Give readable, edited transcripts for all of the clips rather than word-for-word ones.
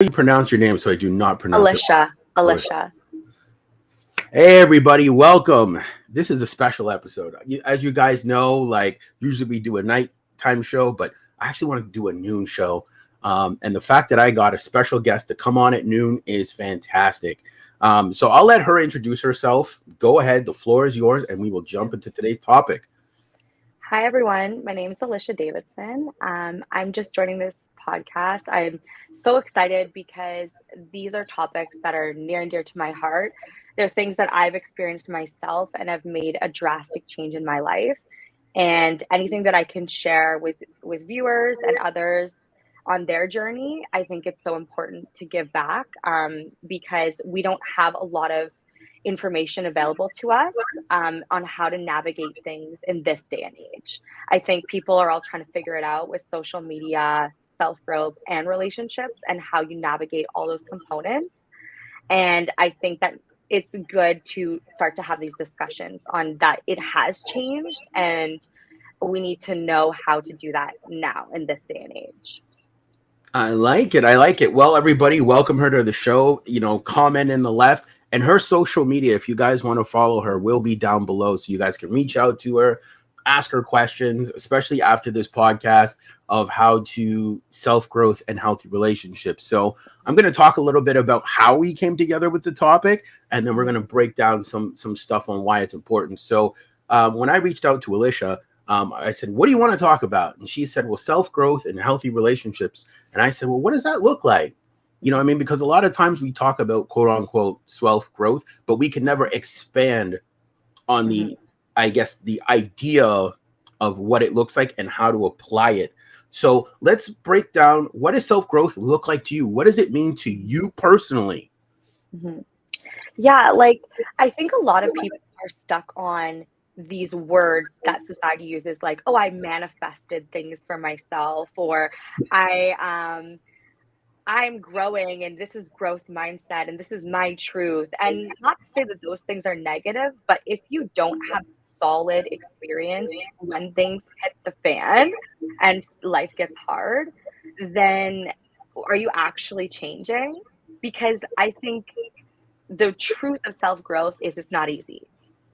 You pronounce your name so I do not pronounce it. Alicia. Hey everybody, welcome. This is a special episode. As you guys know, like usually we do a nighttime show, but I actually want to do a noon show. And the fact that I got a special guest to come on at noon is fantastic. So I'll let her introduce herself. Go ahead, the floor is yours, and we will jump into today's topic. Hi everyone, my name is Alicia Davidson. I'm just joining this podcast. I'm so excited because these are topics that are near and dear to my heart. They're things that I've experienced myself and have made a drastic change in my life. And anything that I can share with viewers and others on their journey, I think it's so important to give back because we don't have a lot of information available to us on how to navigate things in this day and age. I think people are all trying to figure it out with social media, self-growth, and relationships, and how you navigate all those components. And I think that it's good to start to have these discussions on that it has changed, and we need to know how to do that now in this day and age. I like it. Well, everybody, welcome her to the show. Comment in the left. And her social media, if you guys want to follow her, will be down below. So you guys can reach out to her, ask her questions, especially after this podcast of how to self-growth and healthy relationships. So I'm going to talk a little bit about how we came together with the topic, and then we're going to break down some stuff on why it's important. So when I reached out to Alicia, I said, what do you want to talk about? And she said, well, self-growth and healthy relationships. And I said, well, what does that look like? Because a lot of times we talk about quote unquote self-growth, but we can never expand on the idea of what it looks like and how to apply it. So let's break down, what does self-growth look like to you? What does it mean to you personally? Mm-hmm. Yeah, I think a lot of people are stuck on these words that society uses, like, oh, I manifested things for myself, or I'm growing and this is growth mindset and this is my truth. And not to say that those things are negative, but if you don't have solid experience when things hit the fan and life gets hard, then are you actually changing? Because I think the truth of self-growth is it's not easy.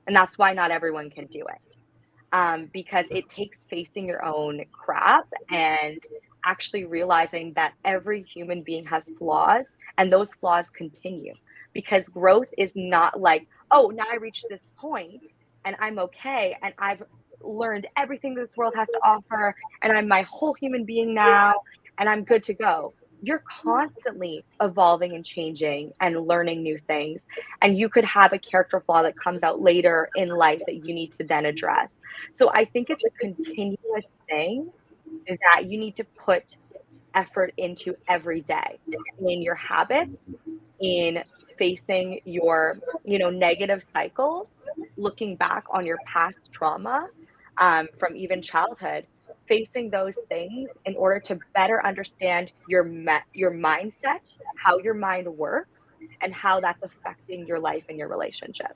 And that's why not everyone can do it. Because it takes facing your own crap and actually realizing that every human being has flaws, and those flaws continue, because growth is not like, oh, now I reached this point and I'm okay and I've learned everything this world has to offer and I'm my whole human being now and I'm good to go. You're constantly evolving and changing and learning new things, and you could have a character flaw that comes out later in life that you need to then address. So I think it's a continuous thing that you need to put effort into every day in your habits, in facing your, negative cycles, looking back on your past trauma from even childhood, facing those things in order to better understand your mindset, how your mind works, and how that's affecting your life and your relationships.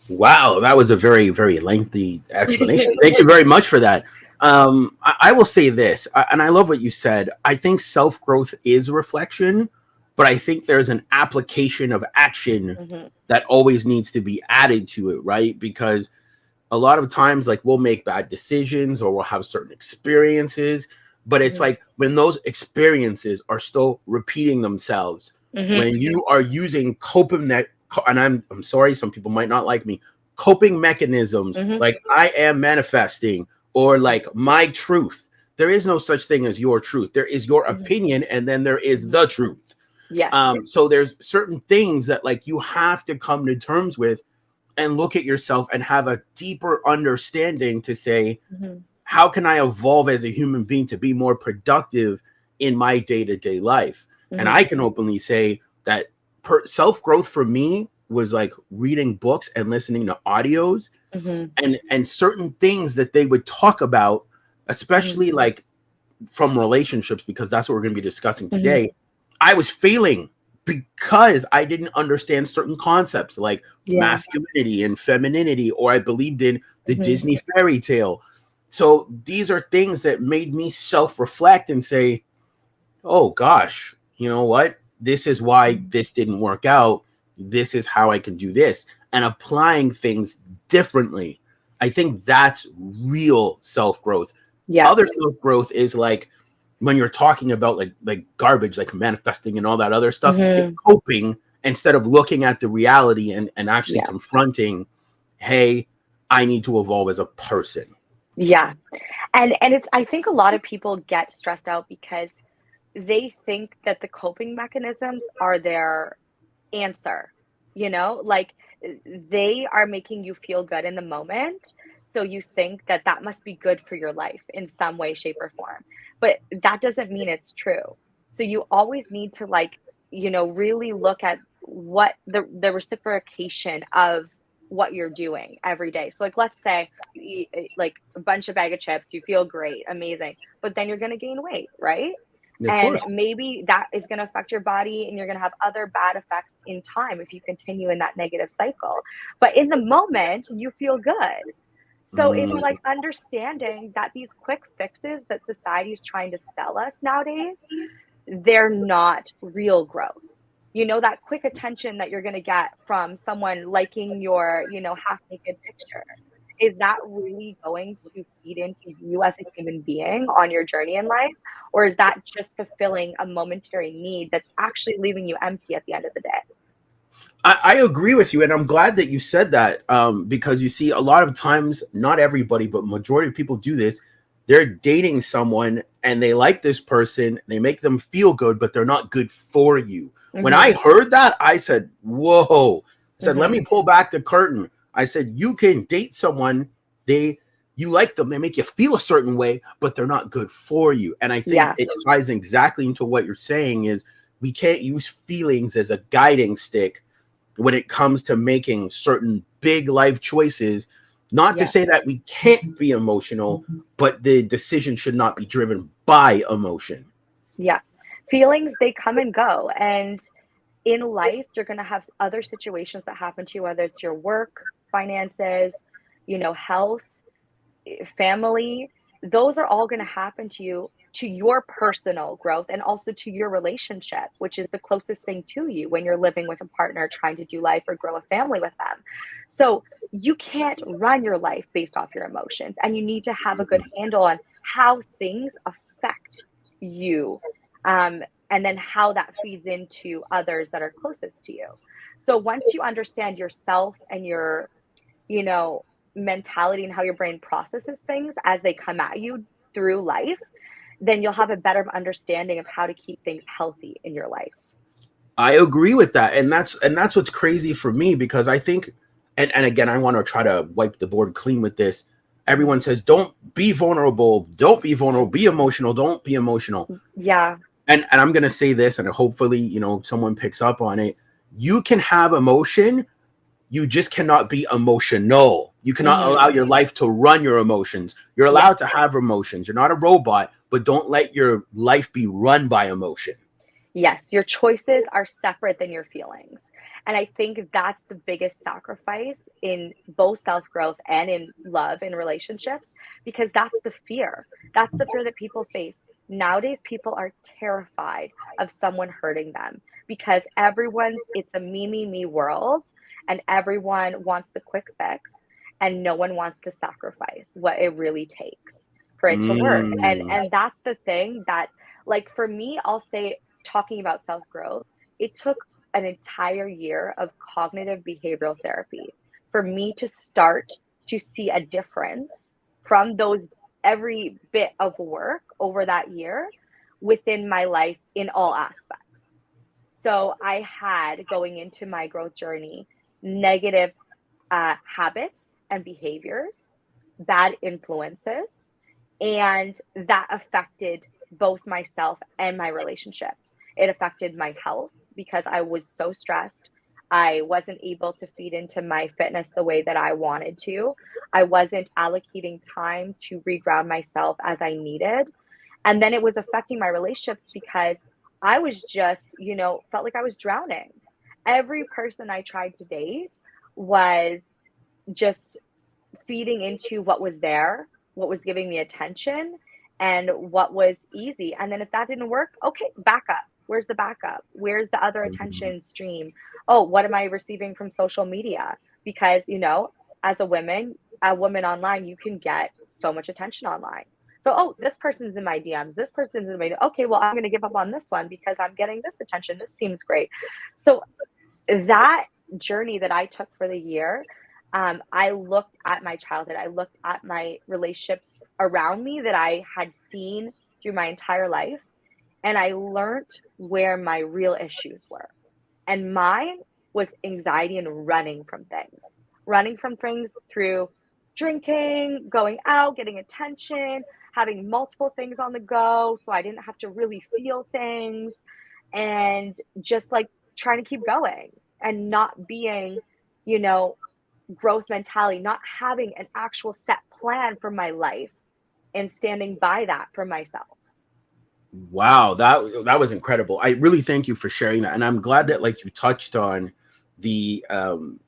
Wow, that was a very, very lengthy explanation. Thank you very much for that. I will say this, and I love what you said. I think self-growth is reflection, but I think there's an application of action that always needs to be added to it, right? Because a lot of times, like, we'll make bad decisions or we'll have certain experiences, but it's like when those experiences are still repeating themselves, when you are using and I'm sorry, some people might not like me, coping mechanisms, like I am manifesting, or like my truth. There is no such thing as your truth. There is your opinion, and then there is the truth. Yeah. So there's certain things that, like, you have to come to terms with and look at yourself and have a deeper understanding to say, how can I evolve as a human being to be more productive in my day-to-day life? And I can openly say that self-growth for me was like reading books and listening to audios and certain things that they would talk about, especially like from relationships, because that's what we're going to be discussing today. I was failing because I didn't understand certain concepts like masculinity and femininity, or I believed in the Disney fairy tale. So these are things that made me self-reflect and say, oh gosh, you know what? This is why this didn't work out. This is how I can do this. And applying things differently. I think that's real self growth. Yeah. Other self growth is like when you're talking about like garbage, like manifesting and all that other stuff. It's Hmm. coping instead of looking at the reality and actually Yeah. confronting, hey, I need to evolve as a person. Yeah. And it's, I think a lot of people get stressed out because they think that the coping mechanisms are their answer, like they are making you feel good in the moment. So you think that that must be good for your life in some way, shape, or form. But that doesn't mean it's true. So you always need to, like, really look at what the reciprocation of what you're doing every day. So, like, let's say you eat like a bunch of bag of chips, you feel great, amazing, but then you're going to gain weight, right? Of And course. maybe that is going to affect your body and you're going to have other bad effects in time if you continue in that negative cycle. But in the moment, you feel good. So it's Mm, like understanding that these quick fixes that society is trying to sell us nowadays, they're not real growth. That quick attention that you're going to get from someone liking your, half naked picture. Is that really going to feed into you as a human being on your journey in life? Or is that just fulfilling a momentary need that's actually leaving you empty at the end of the day? I agree with you, and I'm glad that you said that because you see, a lot of times, not everybody, but majority of people do this. They're dating someone and they like this person, they make them feel good, but they're not good for you. When I Mhm. heard that, I said, "Whoa!" I said, "Let Mhm. me pull back the curtain." I said, "You can date someone, they you like them, they make you feel a certain way, but they're not good for you." And I think Yeah. it ties exactly into what you're saying is we can't use feelings as a guiding stick when it comes to making certain big life choices. Not to Yeah. say that we can't be emotional, but the decision should not be driven by emotion. Yeah. Feelings, they come and go. And in life, you're going to have other situations that happen to you, whether it's your work, finances, health, family. Those are all going to happen to you, to your personal growth, and also to your relationship, which is the closest thing to you when you're living with a partner, trying to do life or grow a family with them. So you can't run your life based off your emotions, and you need to have a good handle on how things affect you. Um, and then how that feeds into others that are closest to you. So once you understand yourself and your, you know, mentality and how your brain processes things as they come at you through life, then you'll have a better understanding of how to keep things healthy in your life. I agree with that. And that's what's crazy for me because I think and again I want to try to wipe the board clean with this. Mhm. Everyone says don't be vulnerable, don't be vulnerable, be emotional, don't be emotional. Yeah. And I'm gonna say this, and hopefully, someone picks up on it. You can have emotion, you just cannot be emotional. You cannot Mhm. allow your life to run your emotions. You're Yes. allowed to have emotions. You're not a robot, but don't let your life be run by emotion. Yes, your choices are separate than your feelings. And I think that's the biggest sacrifice in both self growth and in love and relationships, because that's the fear. That's the fear that people face. Nowadays, people are terrified of someone hurting them because it's a me, me, me world, and everyone wants the quick fix, and no one wants to sacrifice what it really takes for it to work. And Mm. and that's the thing that, like, for me, I'll say, talking about self growth, it took an entire year of cognitive behavioral therapy for me to start to see a difference from those every bit of work over that year within my life in all aspects. So I had, going into my growth journey, negative habits and behaviors, bad influences, and that affected both myself and my relationship. It affected my health because I was so stressed. I wasn't able to feed into my fitness the way that I wanted to. I wasn't allocating time to reground myself as I needed. And then it was affecting my relationships because I was just, felt like I was drowning. Every person I tried to date was just feeding into what was there, what was giving me attention, and what was easy. And then if that didn't work, okay, back up. Where's the backup? Where's the other attention stream? Oh, what am I receiving from social media? Because, as a woman online, you can get so much attention online. So, oh, this person's in my DMs. This person's in my, okay, well, I'm going to give up on this one because I'm getting this attention. This seems great. So that journey that I took for the year, I looked at my childhood. I looked at my relationships around me that I had seen through my entire life. And I learned where my real issues were. And mine was anxiety and running from things through drinking, going out, getting attention, having multiple things on the go. So I didn't have to really feel things and just like trying to keep going and not being, you know, growth mentality, not having an actual set plan for my life and standing by that for myself. Wow, that was incredible. I really thank you for sharing that, and I'm glad that like you touched on the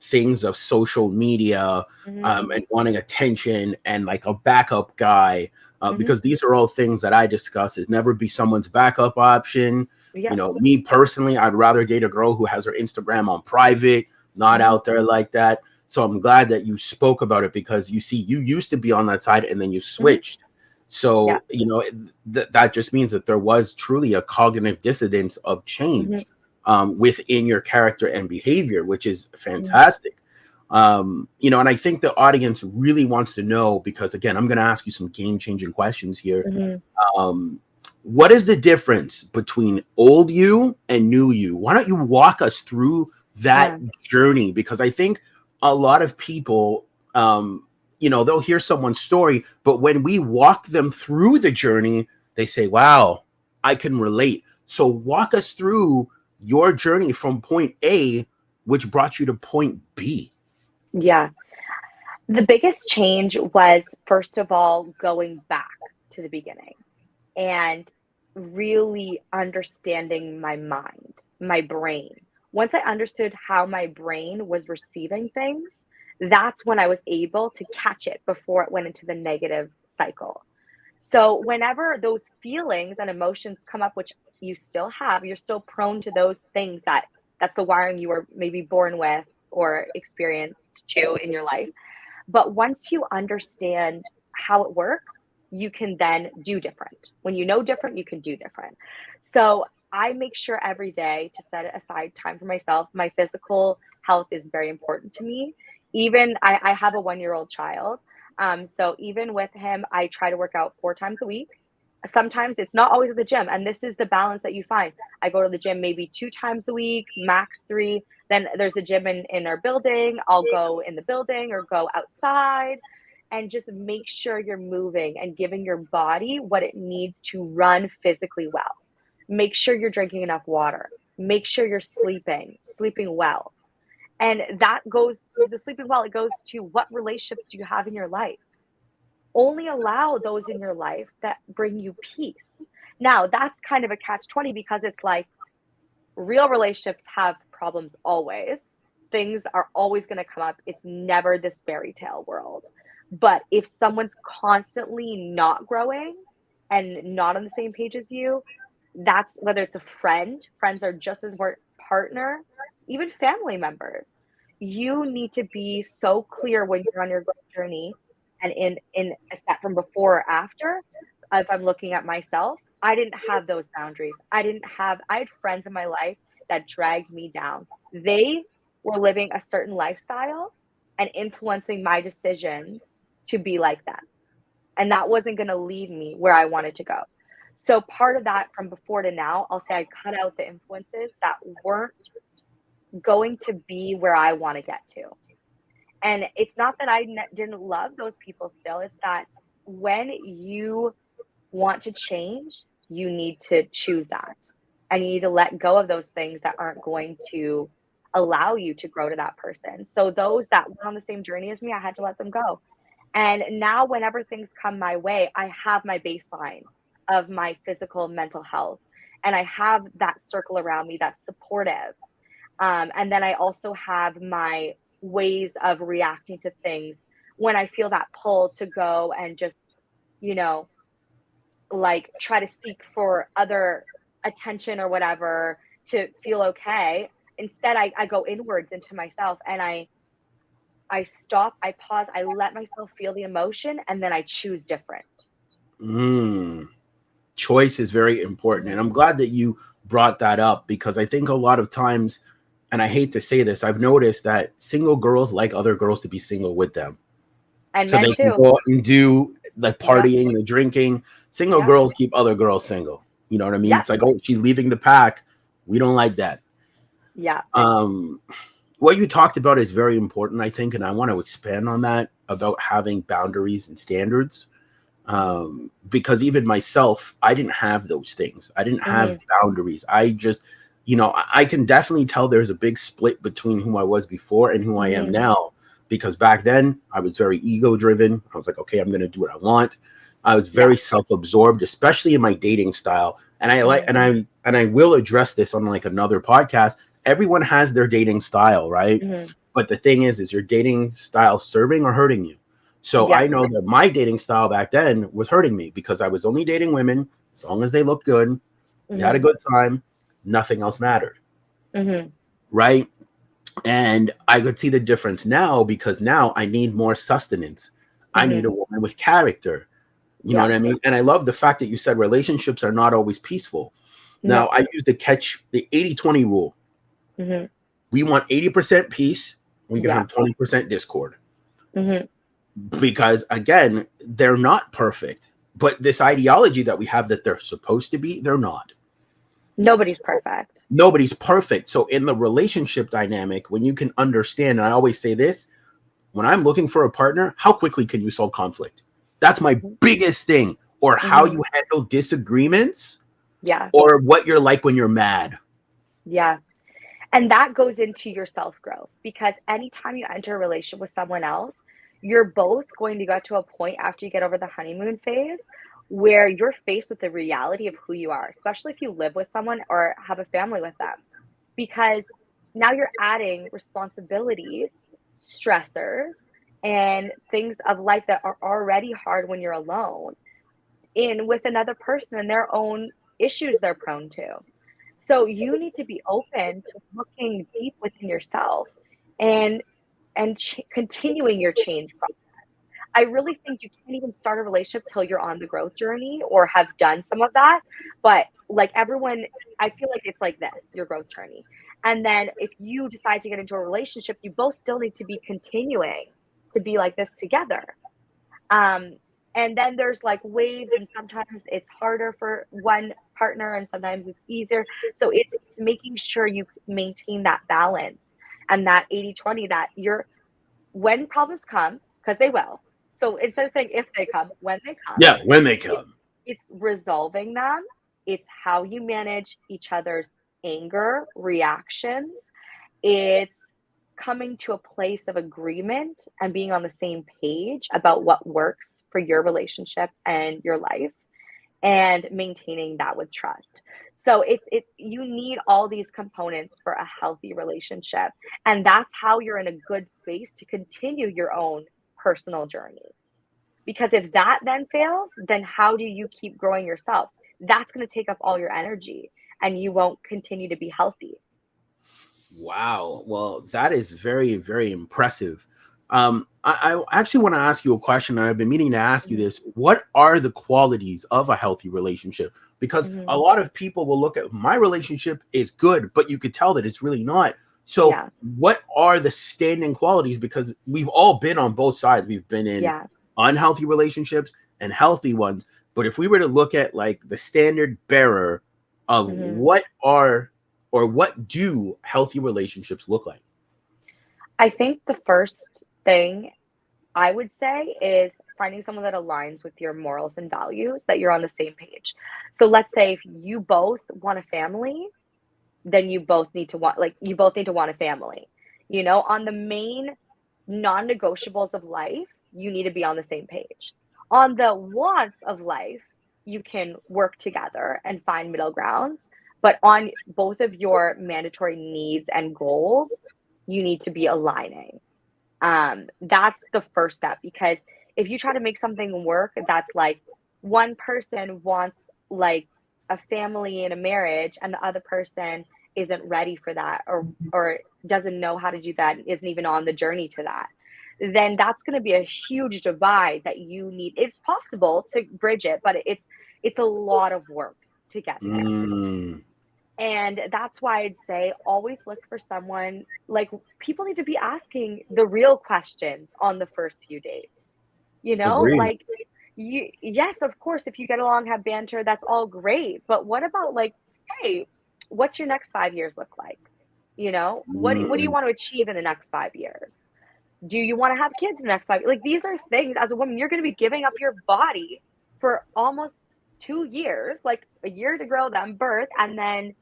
things of social media Mm-hmm. and wanting attention and like a backup guy, Mm-hmm. because these are all things that I discuss. Is never be someone's backup option. Yeah. Me personally, I'd rather date a girl who has her Instagram on private, not Mm-hmm. out there like that. So I'm glad that you spoke about it, because you see, you used to be on that side and then you Mm-hmm. switched. Yeah. So, that just means that there was truly a cognitive dissonance of Mm-hmm. change within your character and behavior, which is Mm-hmm. fantastic. And I think the audience really wants to know, because again, I'm going to ask you some game changing questions here. Mm-hmm. Um, what is the difference between old you and new you? Why don't you walk us through that Yeah. journey? Because I think a lot of people, they'll hear someone's story, but when we walk them through the journey, they say, wow, I can relate. So walk us through your journey from point A, which brought you to point B. Yeah. The biggest change was, first of all, going back to the beginning and really understanding my mind, my brain. Once I understood how my brain was receiving things, that's when I was able to catch it before it went into the negative cycle. So, whenever those feelings and emotions come up, which you still have, you're still prone to those things that's the wiring you were maybe born with or experienced to in your life. But once you understand how it works, you can then do different. When you know different, you can do different. So I make sure every day to set aside time for myself. My physical health is very important to me. Even I have a 1-year-old child. So even with him, I try to work out 4 times a week. Sometimes it's not always at the gym. And this is the balance that you find. I go to the gym maybe 2 times a week, max three. Then there's a gym in our building. I'll go in the building or go outside and just make sure you're moving and giving your body what it needs to run physically well. Make sure you're drinking enough water. Make sure you're sleeping well. And that goes the sleeping well, it goes to what relationships do you have in your life? Only allow those in your life that bring you peace. Now, that's kind of a catch 20 because it's like real relationships have problems always. Things are always going to come up. It's never this fairy tale world. But if someone's constantly not growing and not on the same page as you, that's whether it's a friends are just as important, partner, even family members. You need to be so clear when you're on your growth journey and in a step from before or after. If I'm looking at myself, I didn't have those boundaries. I had friends in my life that dragged me down. They were living a certain lifestyle and influencing my decisions to be like that. And that wasn't going to lead me where I wanted to go. So part of that from before to now, I'll say I cut out the influences that weren't going to be where I want to get to. And it's not that I didn't love those people still. It's that when you want to change, you need to choose that. And you need to let go of those things that aren't going to allow you to grow to that person. So those that were on the same journey as me, I had to let them go. And now whenever things come my way, I have my baseline of my physical and mental health. And I have that circle around me that's supportive. And then I also have my ways of reacting to things when I feel that pull to go and just, you know, like try to seek for other attention or whatever to feel okay. Instead, I go inwards into myself, and I stop, I pause, I let myself feel the emotion, and then I choose different. Mm. Choice is very important. And I'm glad that you brought that up, because I think a lot of times, and I hate to say this, I've noticed that single girls like other girls to be single with them. And So men they can too. go out and do the Yep. partying, the drinking. Single Yep. girls keep other girls single. You know what I mean? Yep. It's like, oh, she's leaving the pack. We don't like that. Yeah. Um, what you talked about is very important, I think, and I want to expand on that about having boundaries and standards. Because even myself, I didn't have those things. I didn't have boundaries. I just, I can definitely tell there's a big split between who I was before and who I am now. Because back then I was very ego driven. I was like, okay, I'm going to do what I want. I was very self-absorbed, especially in my dating style. And I will address this on like another podcast. Everyone has their dating style, right? But the thing is your dating style serving or hurting you? So I know that my dating style back then was hurting me, because I was only dating women as long as they looked good, we had a good time, nothing else mattered. Right? And I could see the difference now, because now I need more sustenance. I need a woman with character. You know what I mean? And I love the fact that you said relationships are not always peaceful. Now, I use the 80-20 rule. We want 80% peace. We can have 20% discord. Because again, they're not perfect, but this ideology that we have that they're supposed to be, they're not. Nobody's perfect. Nobody's perfect. So in the relationship dynamic, when you can understand, and I always say this, when I'm looking for a partner, how quickly can you solve conflict? That's my biggest thing. Or how you handle disagreements. Or what you're like when you're mad. And that goes into your self-growth, because anytime you enter a relationship with someone else, you're both going to get to a point after you get over the honeymoon phase where you're faced with the reality of who you are, especially if you live with someone or have a family with them, because now you're adding responsibilities, stressors, and things of life that are already hard when you're alone in with another person and their own issues they're prone to. So you need to be open to looking deep within yourself and continuing your change process. I really think you can't even start a relationship till you're on the growth journey or have done some of that. But like everyone, I feel like it's like this, your growth journey. And then if you decide to get into a relationship, you both still need to be continuing to be like this together. Um, and then there's like waves, and sometimes it's harder for one partner and sometimes it's easier. So it's making sure you maintain that balance and that 80-20, that you're, when problems come, because they will. So instead of saying if they come, when they come. Yeah, when they come. It's resolving them. It's how you manage each other's anger, reactions. It's coming to a place of agreement and being on the same page about what works for your relationship and your life, and maintaining that with trust. So you need all these components for a healthy relationship, and that's how you're in a good space to continue your own personal journey. Because if that then fails, then how do you keep growing yourself? That's going to take up all your energy and you won't continue to be healthy. Wow. Well, that is very, very impressive. I actually want to ask you a question. I've been meaning to ask you this. What are the qualities of a healthy relationship? Because a lot of people will look at my relationship is good, but you could tell that it's really not. So what are the standing qualities? Because we've all been on both sides. We've been in unhealthy relationships and healthy ones. But if we were to look at like the standard bearer of what do healthy relationships look like? I think the first thing I would say is finding someone that aligns with your morals and values, that you're on the same page. So let's say if you both want a family, then you both need to want a family. On the main non-negotiables of life, you need to be on the same page. On the wants of life, you can work together and find middle grounds, but on both of your mandatory needs and goals, you need to be aligning. That's the first step, because if you try to make something work that's like one person wants like a family and a marriage and the other person isn't ready for that, or doesn't know how to do that, isn't even on the journey to that, then that's going to be a huge divide that you need. It's possible to bridge it, but it's a lot of work to get there. Mm, And that's why I'd say always look for someone, like, people need to be asking the real questions on the first few dates. You know, agreed. like, yes, of course, if you get along, have banter, that's all great. But what about, like, hey, what's your next 5 years look like? You know, what do you Mm, want to achieve in the next 5 years? Do you want to have kids in the next 5 years? Like, these are things, as a woman, you're going to be giving up your body for almost 2 years, like a year to grow them, birth, and then,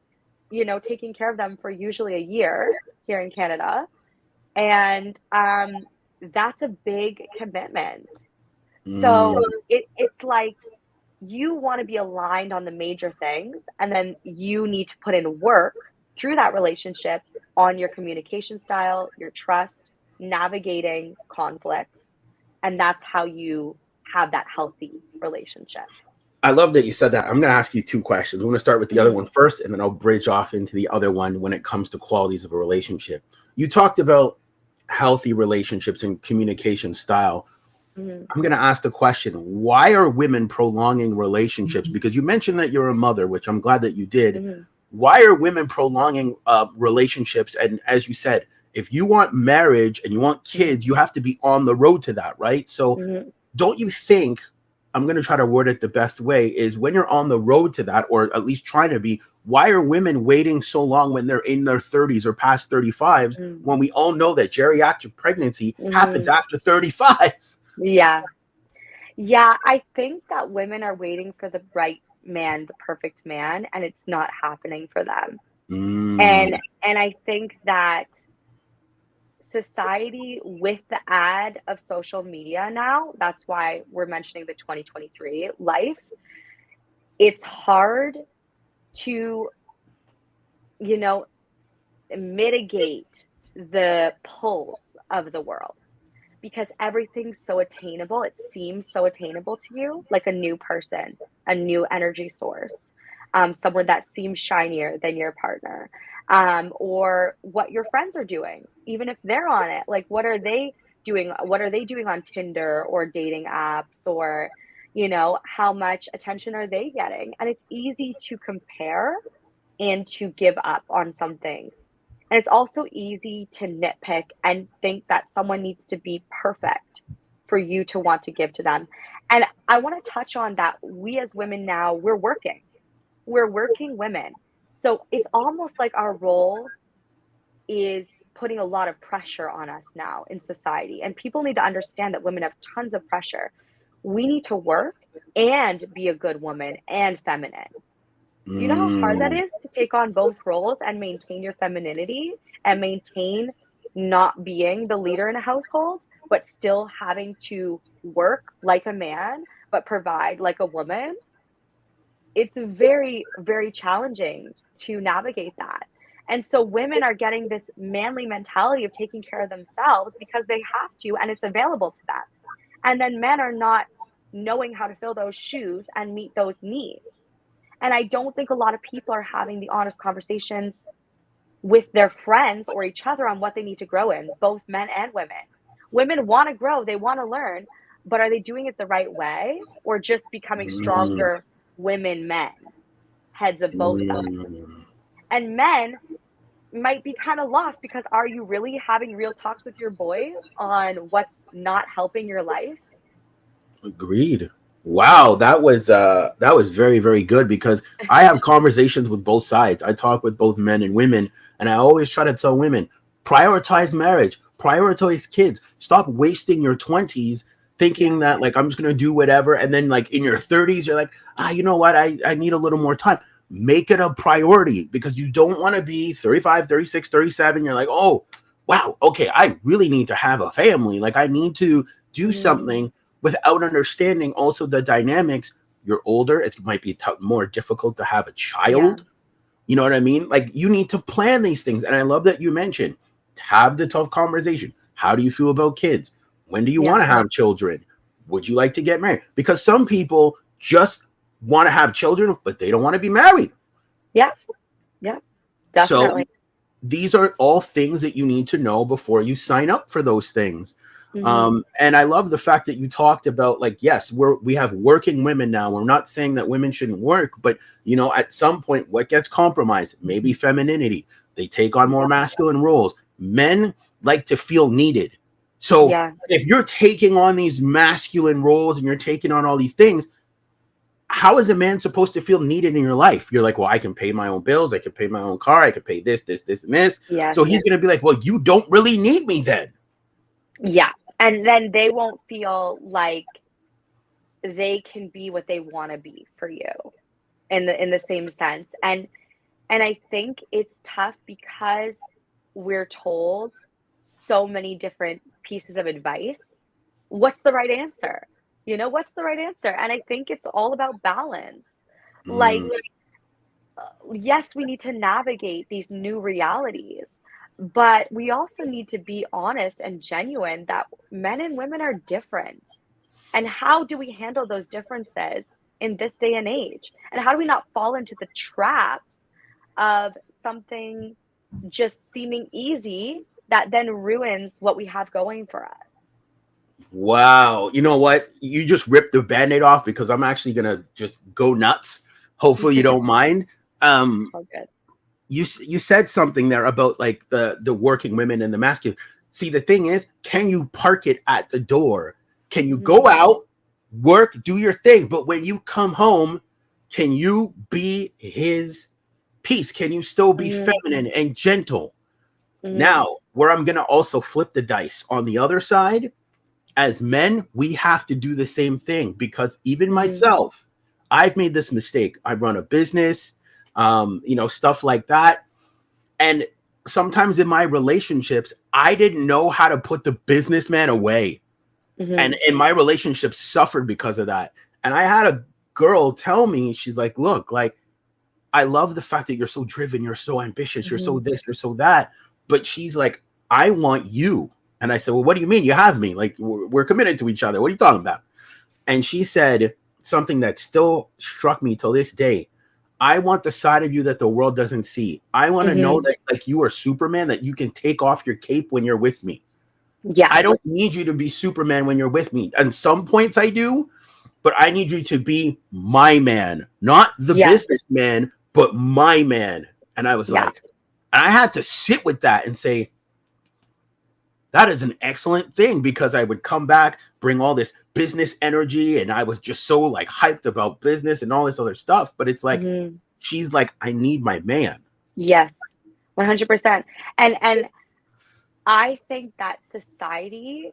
taking care of them for usually a year here in Canada. And that's a big commitment. So mm. it's like, you want to be aligned on the major things, and then you need to put in work through that relationship on your communication style, your trust, navigating conflicts, and that's how you have that healthy relationship. I love that you said that. I'm going to ask you two questions. I'm going to start with the other Mhm, one first, and then I'll bridge off into the other one when it comes to qualities of a relationship. You talked about healthy relationships and communication style. mhm, I'm going to ask the question, why are women prolonging relationships? Because you mentioned that you're a mother, which I'm glad that you did. mhm, Why are women prolonging relationships? And as you said, if you want marriage and you want mhm, kids, you have to be on the road to that, right? So mhm, don't you think, I'm going to try to word it the best way, is when you're on the road to that, or at least trying to be, why are women waiting so long when they're in their 30s or past 35s, mhm, when we all know that geriatric pregnancy happens mhm. after 35? Yeah. Yeah, I think that women are waiting for the right man, the perfect man, and it's not happening for them. Mm, And I think that society, with the ad of social media now, that's why we're mentioning the 2023 life, it's hard to, you know, mitigate the pulse of the world, because everything's so attainable. It seems so attainable to you, like a new person, a new energy source, someone that seems shinier than your partner, or what your friends are doing, even if they're on it. Like, what are they doing? What are they doing on Tinder or dating apps? Or, how much attention are they getting? And it's easy to compare and to give up on something, and it's also easy to nitpick and think that someone needs to be perfect for you to want to give to them. And I want to touch on that. We as women now, we're working women. So it's almost like our role is putting a lot of pressure on us now in society. And people need to understand that women have tons of pressure. We need to work and be a good woman and feminine. You know how hard that mm, is to take on both roles and maintain your femininity and maintain not being the leader in a household, but still having to work like a man, but provide like a woman? It's very, very challenging to navigate that. And so women are getting this manly mentality of taking care of themselves because they have to, and it's available to them. And then men are not knowing how to fill those shoes and meet those needs. And I don't think a lot of people are having the honest conversations with their friends or each other on what they need to grow in, both men and women. Women want to grow, they want to learn, but are they doing it the right way, or just becoming mm, stronger women men, heads of both sides? mm. And men might be kind of lost, because are you really having real talks with your boys on what's not helping your life? Agreed. Wow, that was very, very good, because I have conversations with both sides. I talk with both men and women, and I always try to tell women, prioritize marriage, prioritize kids. Stop wasting your 20s Yeah. thinking that, like, I'm just going to do whatever, and then, like, in your 30s you're like, you know what? I need a little more time. Make it a priority, because you don't want to be 35, 36, 37. You're like, "Oh, wow, okay, I really need to have a family. Like, I need to do Mhm. something," without understanding also the dynamics. You're older, it might be more difficult to have a Yeah. child. You know what I mean? Like, you need to plan these things. And I love that you mentioned, have the tough conversation. How do you feel about kids? When do you Yeah. want to have children? Would you like to get married? Because some people just want to have children, but they don't want to be married. Yeah. Yeah. So Definitely. these are all things that you need to know before you sign up for those things. Mm-hmm. And I love the fact that you talked about, like, yes, we have working women now. We're not saying that women shouldn't work, but at some point, what gets compromised? Maybe femininity. They take on more masculine roles. Men like to feel needed. So Yeah. if you're taking on these masculine roles and you're taking on all these things, how is a man supposed to feel needed in your life? You're like, well, I can pay my own bills. I can pay my own car. I can pay this, this, this, and this. Yes. So he's going to be like, well, you don't really need me then. Yeah. And then they won't feel like they can be what they want to be for you in the same sense. And I think it's tough because we're told so many different pieces of advice. What's the right answer? What's the right answer? And I think it's all about balance. Like, Mm. yes, we need to navigate these new realities, but we also need to be honest and genuine that men and women are different. And how do we handle those differences in this day and age? And how do we not fall into the traps of something just seeming easy that then ruins what we have going for us? Wow. You know what? You just ripped the band-aid off because I'm actually going to just go nuts. Hopefully you don't mind. Oh, good. You said something there about like the working women and the masculine. See, the thing is, can you park it at the door? Can you go out, work, do your thing, but when you come home, can you be his piece? Can you still be feminine and gentle? Now, where I'm going to also flip the dice on the other side, as men, we have to do the same thing, because even myself, I've made this mistake. I run a business, stuff like that. And sometimes in my relationships, I didn't know how to put the businessman away. And my relationship suffered because of that. And I had a girl tell me, she's like, look, like, I love the fact that you're so driven, you're so ambitious, you're so this, you're so that. But she's like, I want you. And I said, well, what do you mean? You have me. Like, we're committed to each other. What are you talking about? And she said something that still struck me till this day. I want the side of you that the world doesn't see. I want to know that, like, you are Superman, that you can take off your cape when you're with me. Yeah. I don't need you to be Superman when you're with me. And some points I do, but I need you to be my man, not the businessman, but my man. And I was like, and I had to sit with that and say, that is an excellent thing, because I would come back, bring all this business energy, and I was just so like hyped about business and all this other stuff. But it's like, she's like, I need my man. Yes, 100%. And I think that society,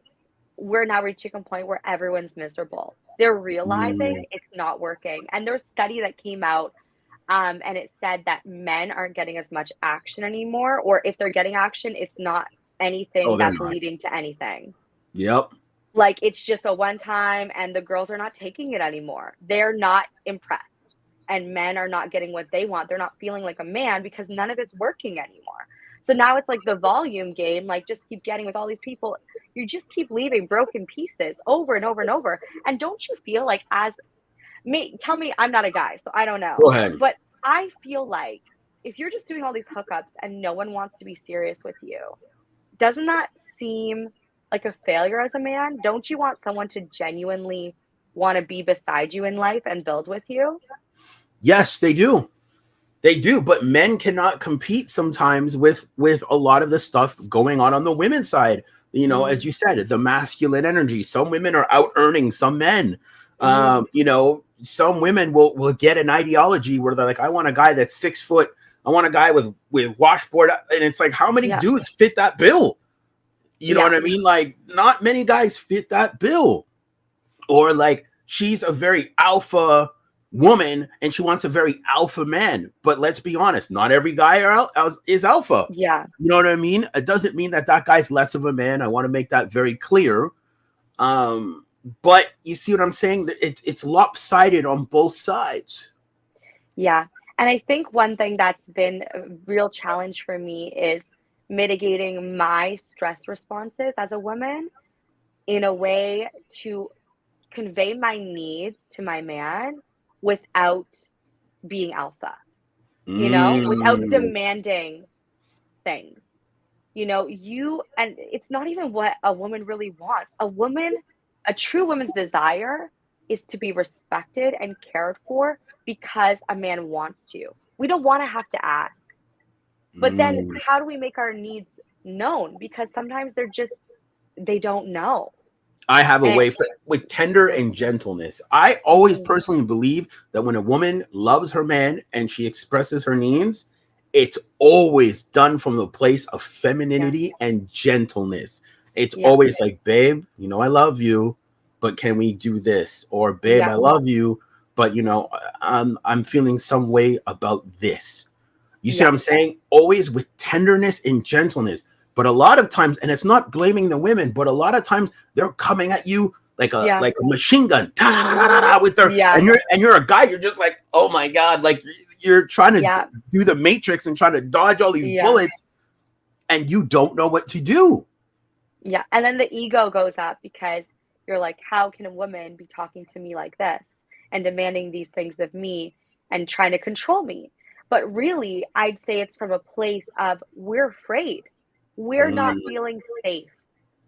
we're now reaching a point where everyone's miserable. They're realizing it's not working. And there's a study that came out, and it said that men aren't getting as much action anymore, or if they're getting action, it's not anything They're that's not. leading to anything. Yep. Like, it's just a one time, and the girls are not taking it anymore. They're not impressed. And men are not getting what they want. They're not feeling like a man because none of it's working anymore. So now it's like the volume game, like, just keep getting with all these people. You just keep leaving broken pieces over and over and over. And don't you feel like, as me, tell me, I'm not a guy, so I don't know. Go ahead. But I feel like if you're just doing all these hookups and no one wants to be serious with you, doesn't that seem like a failure as a man? Don't you want someone to genuinely want to be beside you in life and build with you? Yes, they do. They do, but men cannot compete sometimes with a lot of the stuff going on the women's side. As you said, the masculine energy. Some women are out earning some men. Some women will get an ideology where they're like, I want a guy that's 6 foot. I want a guy with washboard. And it's like, how many dudes fit that bill? You know what I mean? Like, not many guys fit that bill. Or like, she's a very alpha woman and she wants a very alpha man. But let's be honest, not every guy is alpha. Yeah. You know what I mean? It doesn't mean that guy's less of a man. I want to make that very clear. But you see what I'm saying? It's lopsided on both sides. Yeah. And I think one thing that's been a real challenge for me is mitigating my stress responses as a woman in a way to convey my needs to my man without being alpha, without Mm. demanding things. And it's not even what a woman really wants. A true woman's desire is to be respected and cared for because a man wants to. We don't want to have to ask. But then Mm. how do we make our needs known? Because sometimes they don't know. I have a And way for with tender and gentleness. I always mhm, personally believe that when a woman loves her man and she expresses her needs, it's always done from the place of yeah, femininity and gentleness. It's yeah, always like, babe, I love you, but can we do this? Or babe, yeah, I love you, but I'm feeling some way about this. You see what yeah, I'm saying? Always with tenderness and gentleness. But a lot of times, and it's not blaming the women, but a lot of times they're coming at you like a yeah, machine gun, with their yeah, and you're a guy, you're just like, oh my god, like you're trying to yeah, do the matrix and trying to dodge all these yeah, bullets, and you don't know what to do. yeah. And then the ego goes up because you're like, how can a woman be talking to me like this and demanding these things of me and trying to control me? But really, I'd say it's from a place of we're afraid. We're not Mm, feeling safe.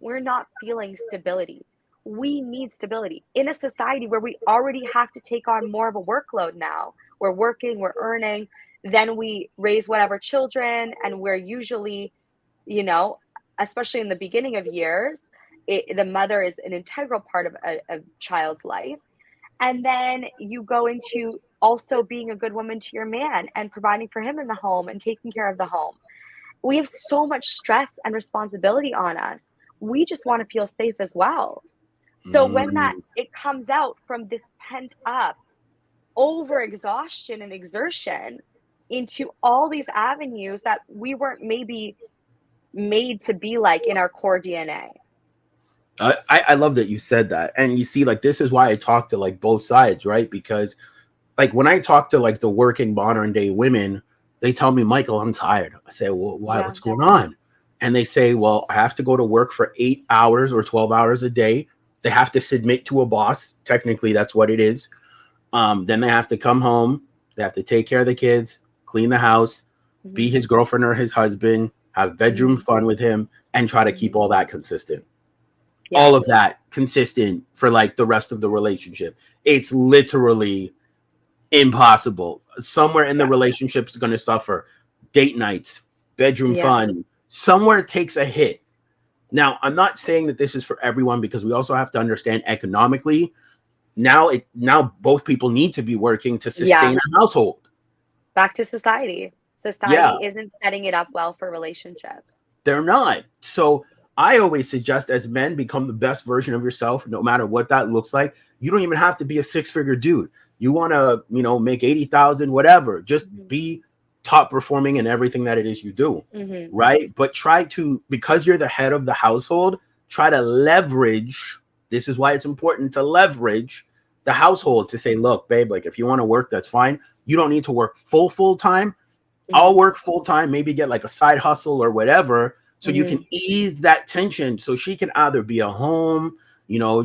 We're not feeling stability. We need stability in a society where we already have to take on more of a workload now. We're working, we're earning, then we raise whatever children, and we're usually, you know, especially in the beginning of years, the mother is an integral part of a child's life. And then you go into also being a good woman to your man and providing for him in the home and taking care of the home. We have so much stress and responsibility on us. We just want to feel safe as well. So when that mm. it comes out from this pent up overexhaustion and exertion into all these avenues that we weren't maybe made to be like in our core DNA. I love that you said that, and you see, like, this is why I talk to like both sides, right? Because like when I talk to like the working modern day women, they tell me, Michael, I'm tired. I say, well, why? Yeah. What's going on? And they say, well, I have to go to work for 8 hours or 12 hours a day. They have to submit to a boss. Technically, that's what it is. Then they have to come home. They have to take care of the kids, clean the house, be Mhm. his girlfriend or his husband, have bedroom Mhm. fun with him, and try to keep Mhm. all that consistent. Yeah. All of that consistent for like the rest of the relationship. It's literally impossible. Somewhere in the Yeah. relationship is going to suffer. Date nights, bedroom Yeah. fun, somewhere it takes a hit. Now, I'm not saying that this is for everyone because we also have to understand economically. Now both people need to be working to Yeah. sustain a household. Back to society. Yeah, Society isn't setting it up well for relationships. they're not. So I always suggest as men become the best version of yourself, no matter what that looks like. You don't even have to be a six-figure dude. You want to, make 80,000, whatever. Just Mhm. be top performing in everything that it is you do, Mhm. right? But try to, because you're the head of the household, try to leverage. This is why it's important to leverage the household to say, look, babe, like if you want to work, that's fine. You don't need to work full time. I'll Mhm. work full time, maybe get like a side hustle or whatever, so you can Mhm. ease that tension. So she can either be at home,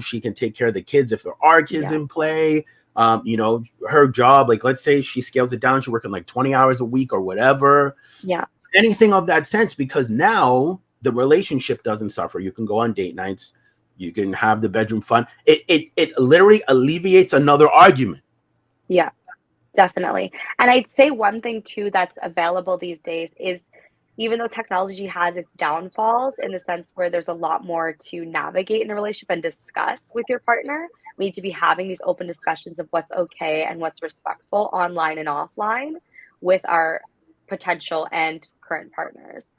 she can take care of the kids if there are kids Yeah. in play. Her job, like let's say she scales it down, she's working like 20 hours a week or whatever, Yeah. anything of that sense, because now the relationship doesn't suffer. You can go on date nights, you can have the bedroom fun. It literally alleviates another argument. Yeah. Definitely. And I'd say one thing too that's available these days is even though technology has its downfalls in the sense where there's a lot more to navigate in a relationship and discuss with your partner, we need to be having these open discussions of what's okay and what's respectful online and offline with our potential and current partners.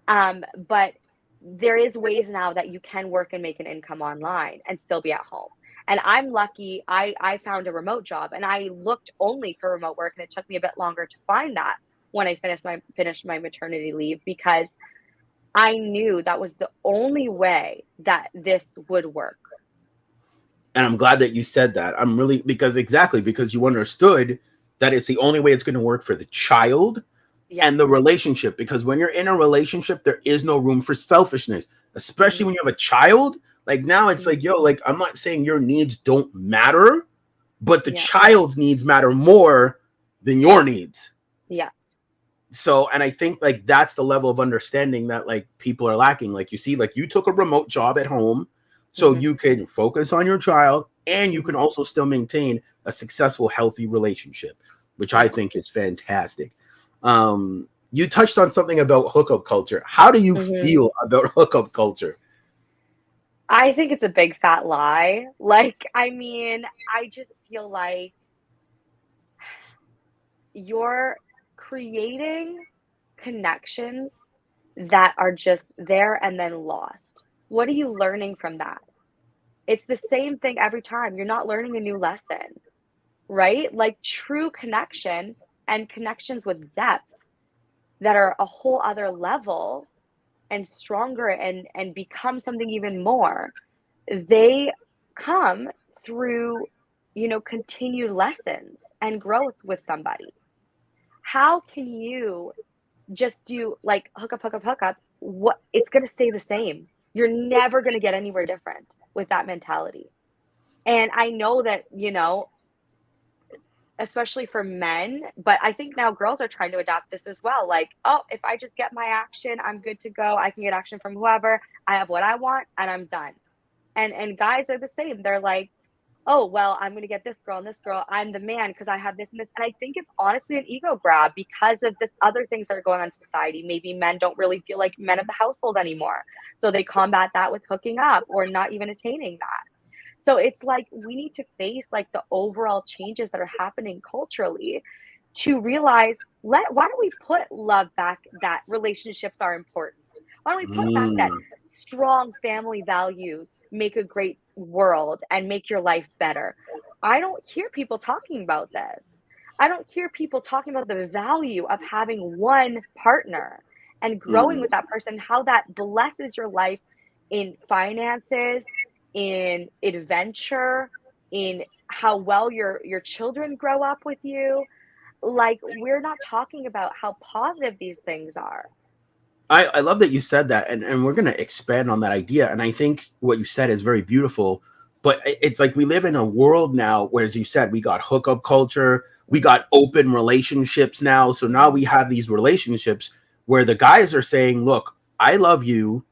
But there is ways now that you can work and make an income online and still be at home. And I'm lucky I found a remote job and I looked only for remote work and it took me a bit longer to find that when I finished my maternity leave because I knew that was the only way that this would work. And I'm glad that you said that. I'm really, because you understood that it's the only way it's going to work for the child Yeah. and the relationship. Because when you're in a relationship, there is no room for selfishness, especially Mhm. when you have a child. Like now it's Mhm. like, yo, like I'm not saying your needs don't matter, but the Yeah. child's needs matter more than your needs. Yeah. So, and I think like that's the level of understanding that like people are lacking. Like you see, like you took a remote job at home so Mhm. you can focus on your child and you Mhm. can also still maintain a successful, healthy relationship, which I Yeah. think is fantastic. You touched on something about hookup culture. How do you Mhm. feel about hookup culture? I think it's a big fat lie. Like, I mean, I just feel like you're creating connections that are just there and then lost. What are you learning from that? It's the same thing every time. You're not learning a new lesson, right? Like true connection and connections with depth that are a whole other level and stronger and become something even more. They come through, continued lessons and growth with somebody. How can you just do like hook up, hook up, hook up? What it's going to stay the same. You're never going to get anywhere different with that mentality. And I know that, especially for men, but I think now girls are trying to adopt this as well. Like, oh, if I just get my action, I'm good to go. I can get action from whoever. I have what I want and I'm done. And guys are the same. They're like, oh, well, I'm going to get this girl and this girl. I'm the man because I have this and this. And I think it's honestly an ego grab because of the other things that are going on in society. Maybe men don't really feel like men of the household anymore. So they combat that with hooking up or not even attaining that. So it's like we need to face like the overall changes that are happening culturally to realize why don't we put love back, that relationships are important? Why don't we put back that Mm, strong family values make a great world and make your life better? I don't hear people talking about this. I don't hear people talking about the value of having one partner and growing mm. with that person, how that blesses your life in finances, in adventure, in how well your children grow up with you. Like, we're not talking about how positive these things are. I love that you said that, and we're going to expand on that idea. And I think what you said is very beautiful. But it's like we live in a world now where, as you said, we got hookup culture, we got open relationships now. So now we have these relationships where the guys are saying, look, I love you,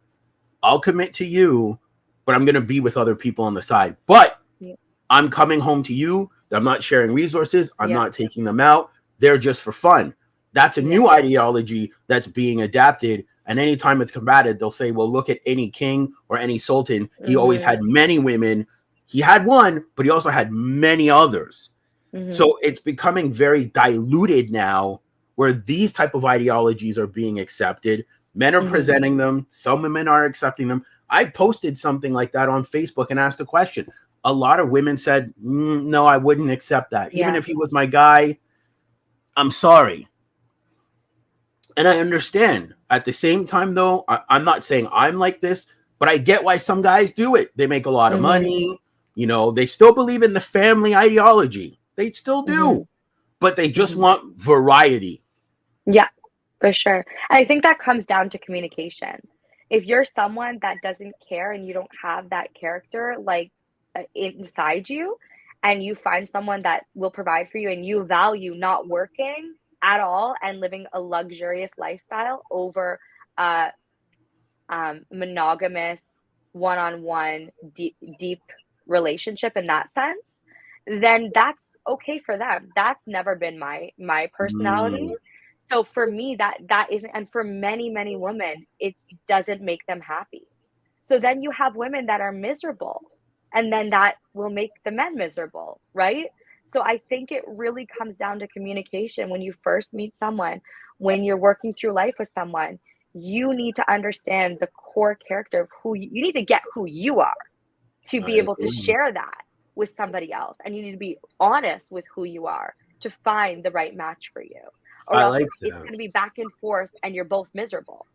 I'll commit to you, but I'm going to be with other people on the side. But Yeah, I'm coming home to you. I'm not sharing resources. I'm yeah, not taking them out. They're just for fun. That's a yeah. new ideology that's being adapted. And anytime it's combated, they'll say, well, look at any king or any sultan. He always Mhm, had many women. He had one, but he also had many others. mhm, So it's becoming very diluted now where these type of ideologies are being accepted. Men are mhm. presenting them. Some women are accepting them. I posted something like that on Facebook and asked a question. A lot of women said, no, I wouldn't accept that. Even Yeah, if he was my guy, I'm sorry. And I understand. At the same time, though, I'm not saying I'm like this, but I get why some guys do it. They make a lot of mhm, money. They still believe in the family ideology. They still do, mhm, but they just mhm. want variety. Yeah, for sure. And I think that comes down to communication. If you're someone that doesn't care and you don't have that character like inside you, and you find someone that will provide for you and you value not working at all and living a luxurious lifestyle over uh, monogamous, one-on-one, deep relationship in that sense, then that's okay for them. That's never been my personality. Mm, So for me, that isn't, and for many women, it doesn't make them happy. So then you have women that are miserable, and then that will make the men miserable, right? So I think it really comes down to communication when you first meet someone, when you're working through life with someone. You need to understand the core character of you need to get who you are to I be able to agree. share that with somebody else. And you need to be honest with who you are to find the right match for you. Or I else like it's that. going to be back and forth and you're both miserable.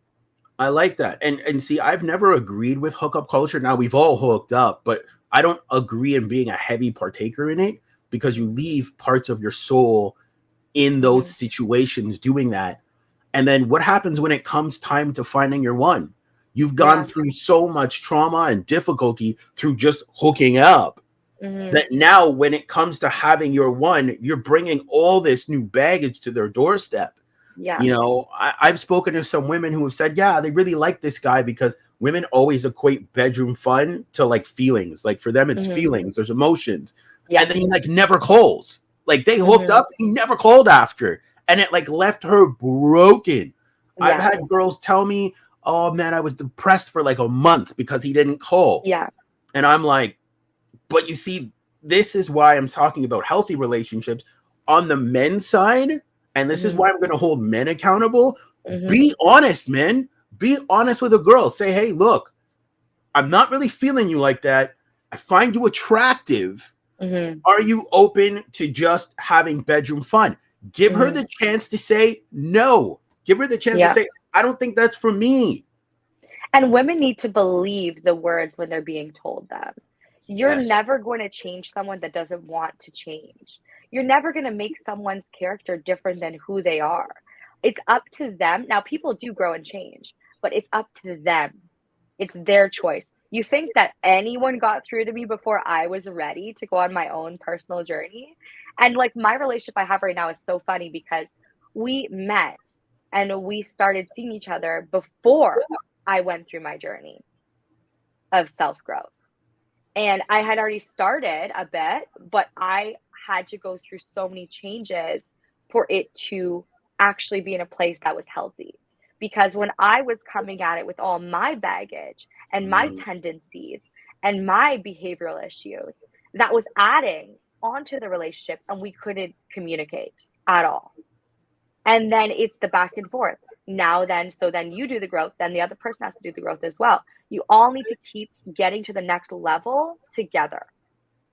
I like that. And see, I've never agreed with hookup culture. Now we've all hooked up, but I don't agree in being a heavy partaker in it because you leave parts of your soul in those Hmm. situations doing that. And then what happens when it comes time to finding your one? You've gone Yeah. through so much trauma and difficulty through just hooking up. Mm-hmm. that now when it comes to having your one, you're bringing all this new baggage to their doorstep. Yeah. You know, I've spoken to some women who have said, yeah, they really like this guy because women always equate bedroom fun to like feelings. Like for them, it's Mm-hmm. feelings, there's emotions. Yeah. And then he like never calls. Like they hooked Mm-hmm. up, he never called after. And it like left her broken. I've Yeah. had girls tell me, oh man, I was depressed for like a month because he didn't call. Yeah. And I'm like, but you see, this is why I'm talking about healthy relationships on the men's side. And this is Mm-hmm. why I'm going to hold men accountable. Mm-hmm. Be honest, man. Be honest with a girl. Say, hey, look, I'm not really feeling you like that. I find you attractive. Mm-hmm. Are you open to just having bedroom fun? Give her Mm-hmm. the chance to say no. Give her the chance to Yeah. say, I don't think that's for me. And women need to believe the words when they're being told them. You're Yes. never going to change someone that doesn't want to change. You're never going to make someone's character different than who they are. It's up to them. Now, people do grow and change, but it's up to them. It's their choice. You think that anyone got through to me before I was ready to go on my own personal journey? And like my relationship I have right now is so funny because we met and we started seeing each other before I went through my journey of self growth. And I had already started a bit, but I had to go through so many changes for it to actually be in a place that was healthy. Because when I was coming at it with all my baggage and my Mhm. tendencies and my behavioral issues, that was adding onto the relationship and we couldn't communicate at all. And then it's the back and forth. Now, then, so then you do the growth, then the other person has to do the growth as well. You all need to keep getting to the next level together.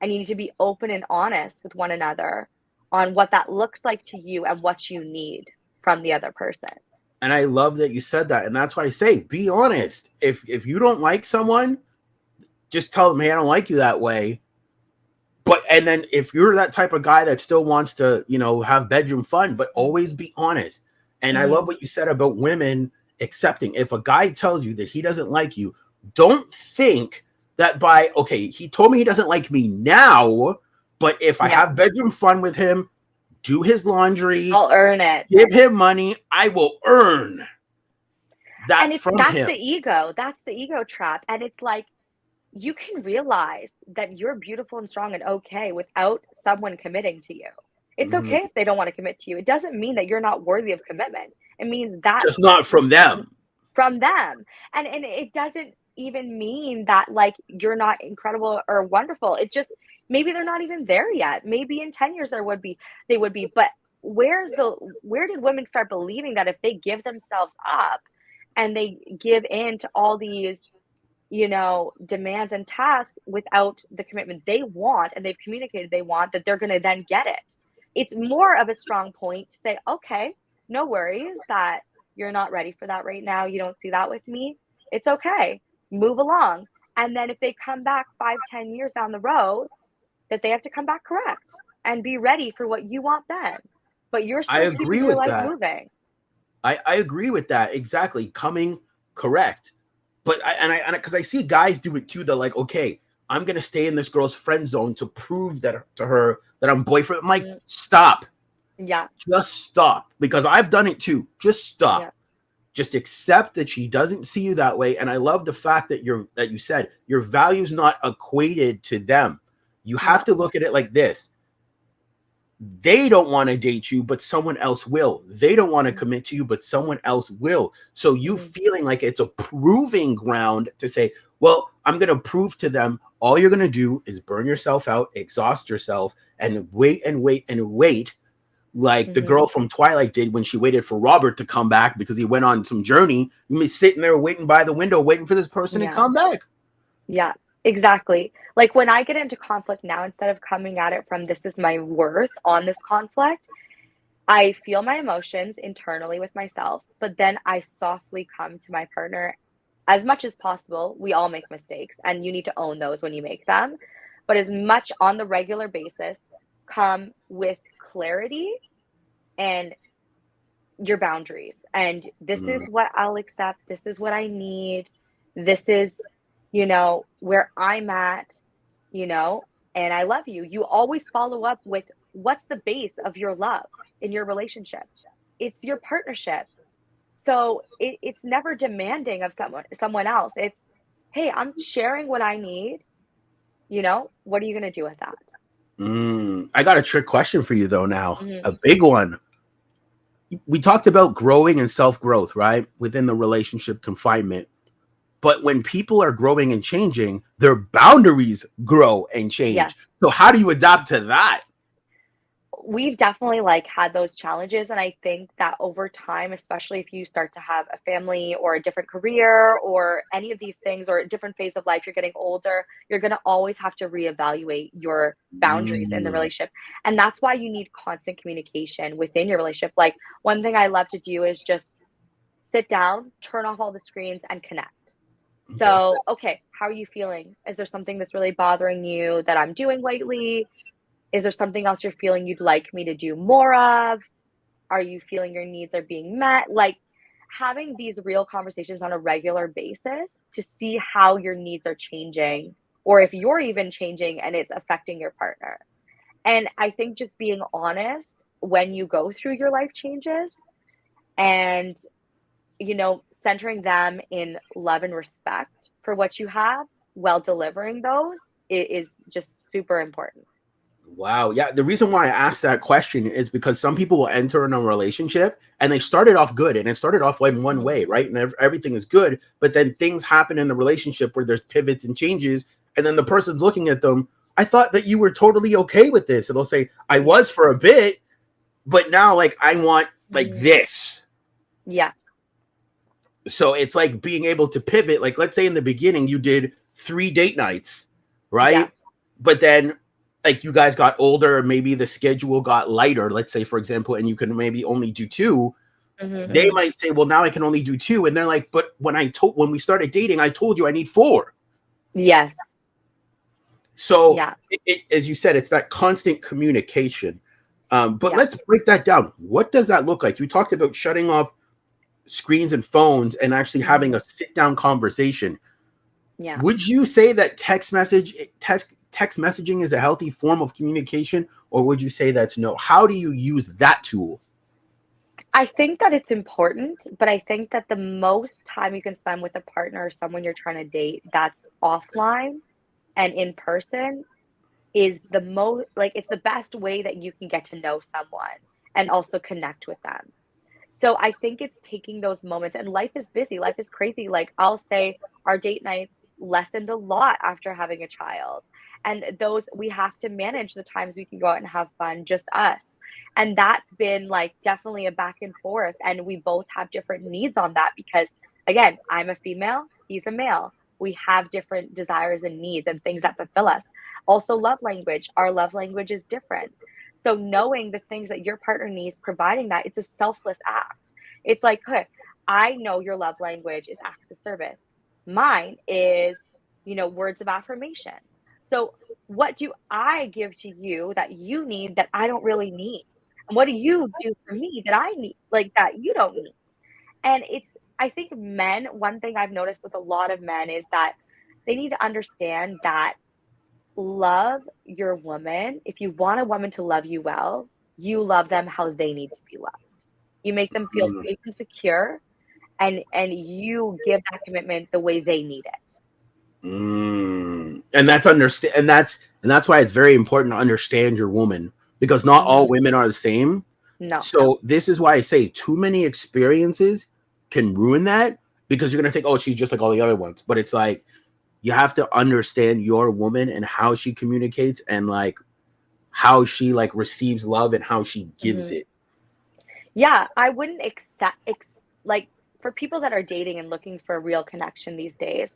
And you need to be open and honest with one another on what that looks like to you and what you need from the other person. And I love that you said that. And that's why I say, be honest. If you don't like someone, just tell them, hey, I don't like you that way. But and then if you're that type of guy that still wants to, you know, have bedroom fun, but always be honest. And I love Mm-hmm. what you said about women accepting. If a guy tells you that he doesn't like you, don't think that by okay, he told me he doesn't like me now, but if I Yeah, have bedroom fun with him, do his laundry, I'll earn it. give him money, I will earn And that it's from that's him. the ego. That's the ego trap. And it's like you can realize that you're beautiful and strong and okay without someone committing to you. It's Mhm. okay if they don't want to commit to you. It doesn't mean that you're not worthy of commitment. It means Just that's not from them. from them. And it doesn't even mean that like you're not incredible or wonderful. It just maybe they're not even there yet. Maybe in 10 years they would be. But where did women start believing that if they give themselves up and they give in to all these demands and tasks without the commitment they want and they've communicated they want, that they're going to then get it. It's more of a strong point to say, okay, no worries that you're not ready for that right now. You don't see that with me. It's okay. Move along. And then if they come back 5, 10 years down the road, that they have to come back correct and be ready for what you want then. But you're I still keeping agree your with life that. moving. I agree with that. Exactly. Coming correct. But because I see guys do it too. They're like, okay, I'm gonna stay in this girl's friend zone to prove that to her that I'm boyfriend. I'm like, Mm, stop, yeah, just stop, because I've done it too. Just yeah, stop. Just accept that she doesn't see you that way. And I love the fact that you said your value's not equated to them. You have yeah. to look at it like this: they don't want to date you, but someone else will. They don't want to commit to you, but someone else will. So you Mm-hmm. feeling like it's a proving ground to say, well, I'm going to prove to them. All you're going to do is burn yourself out, exhaust yourself, and wait and wait and wait, like the Mm-hmm. girl from Twilight did when she waited for Robert to come back because he went on some journey. You be sitting there waiting by the window, waiting for this person to Yeah. come back. Yeah, exactly. Like when I get into conflict now, instead of coming at it from this is my worth on this conflict, I feel my emotions internally with myself, but then I softly come to my partner as much as possible. We all make mistakes and you need to own those when you make them. But as much on the regular basis, come with clarity and your boundaries. And this is Mm, what I'll accept. This is what I need. This is, where I'm at, you know. and I love you. You always follow up with what's the base of your love in your relationship? It's your partnership. So it's never demanding of someone else. It's, hey, I'm sharing what I need. What are you going to do with that? I got a trick question for you though now. Mhm. A big one. We talked about growing and self-growth, right? Within the relationship confinement. But when people are growing and changing, their boundaries grow and Yes. change. So how do you adapt to that? We've definitely like had those challenges, and I think that over time, especially if you start to have a family or a different career or any of these things or a different phase of life, you're getting older, you're going to always have to reevaluate your boundaries in the Mm, relationship. And that's why you need constant communication within your relationship. Like one thing I love to do is just sit down, turn off all the screens and connect. okay. So, okay, how are you feeling? Is there something that's really bothering you that I'm doing lately? Is there something else you're feeling you'd like me to do more of? Are you feeling your needs are being met? Like having these real conversations on a regular basis to see how your needs are changing or if you're even changing and it's affecting your partner. And I think just being honest when you go through your life changes and, centering them in love and respect for what you have while delivering those is just super important. Wow. Yeah. The reason why I asked that question is because some people will enter in a relationship and they started off good and it started off like one Mhm. way, right? And everything is good. But then things happen in the relationship where there's pivots and changes. And then the person's looking at them. I thought that you were totally okay with this. And they'll say, I Yeah. was for a bit, but now like I want like Mhm. this. Yeah. So it's like being able to pivot. Like, let's say in the beginning, you did 3 date nights, Yeah. right? But then, like, you guys got older, maybe the schedule got lighter, let's say, for example, and you can maybe only do two. Mhm, They mhm. might say, well, now I can only do two. And they're like, but when we started dating, I told you I need four. Yes. So, Yeah. as you said, it's that constant communication. But Yeah. let's break that down. What does that look like? You talked about shutting off screens and phones and actually having Mhm. a sit down conversation. Yeah. Would you say that text messaging is a healthy form of communication, or would you say that's no? How do you use that tool? I think that it's important, but I think that the most time you can spend with a partner or someone you're trying to date that's offline and in person is the most like, it's the best way that you can get to know someone and also connect with them. So I think it's taking those moments, and life is busy, life is crazy. Like I'll say our date nights lessened a lot after having a child. And those we have to manage the times we can go out and have fun, just us. And that's been like definitely a back and forth. And we both have different needs on that because again, I'm a female, he's a male. We have different desires and needs and things that fulfill us. Also, love language. Our love language is different. So knowing the things that your partner needs, providing that, it's a selfless act. It's like, hey, I know your love language is acts of service. Mine is, words of affirmation. So what do I give to you that you need that I don't really need? And what do you do for me that I need, like that you don't need? And I think men, one thing I've noticed with a lot of men is that they need to understand that love your woman. If you want a woman to love you well, you love them how they need to be loved. You make them feel Mm, safe and secure, and you give that commitment the way they need it. And that's understand, and that's why it's very important to understand your woman because not all Mhm. women are the same. No. So this is why I say too many experiences can ruin that because you're gonna think, oh, she's just like all the other ones. But it's like you have to understand your woman and how she communicates and like how she like receives love and how she gives Mhm. it. Yeah, I wouldn't accept like, for people that are dating and looking for a real connection these days,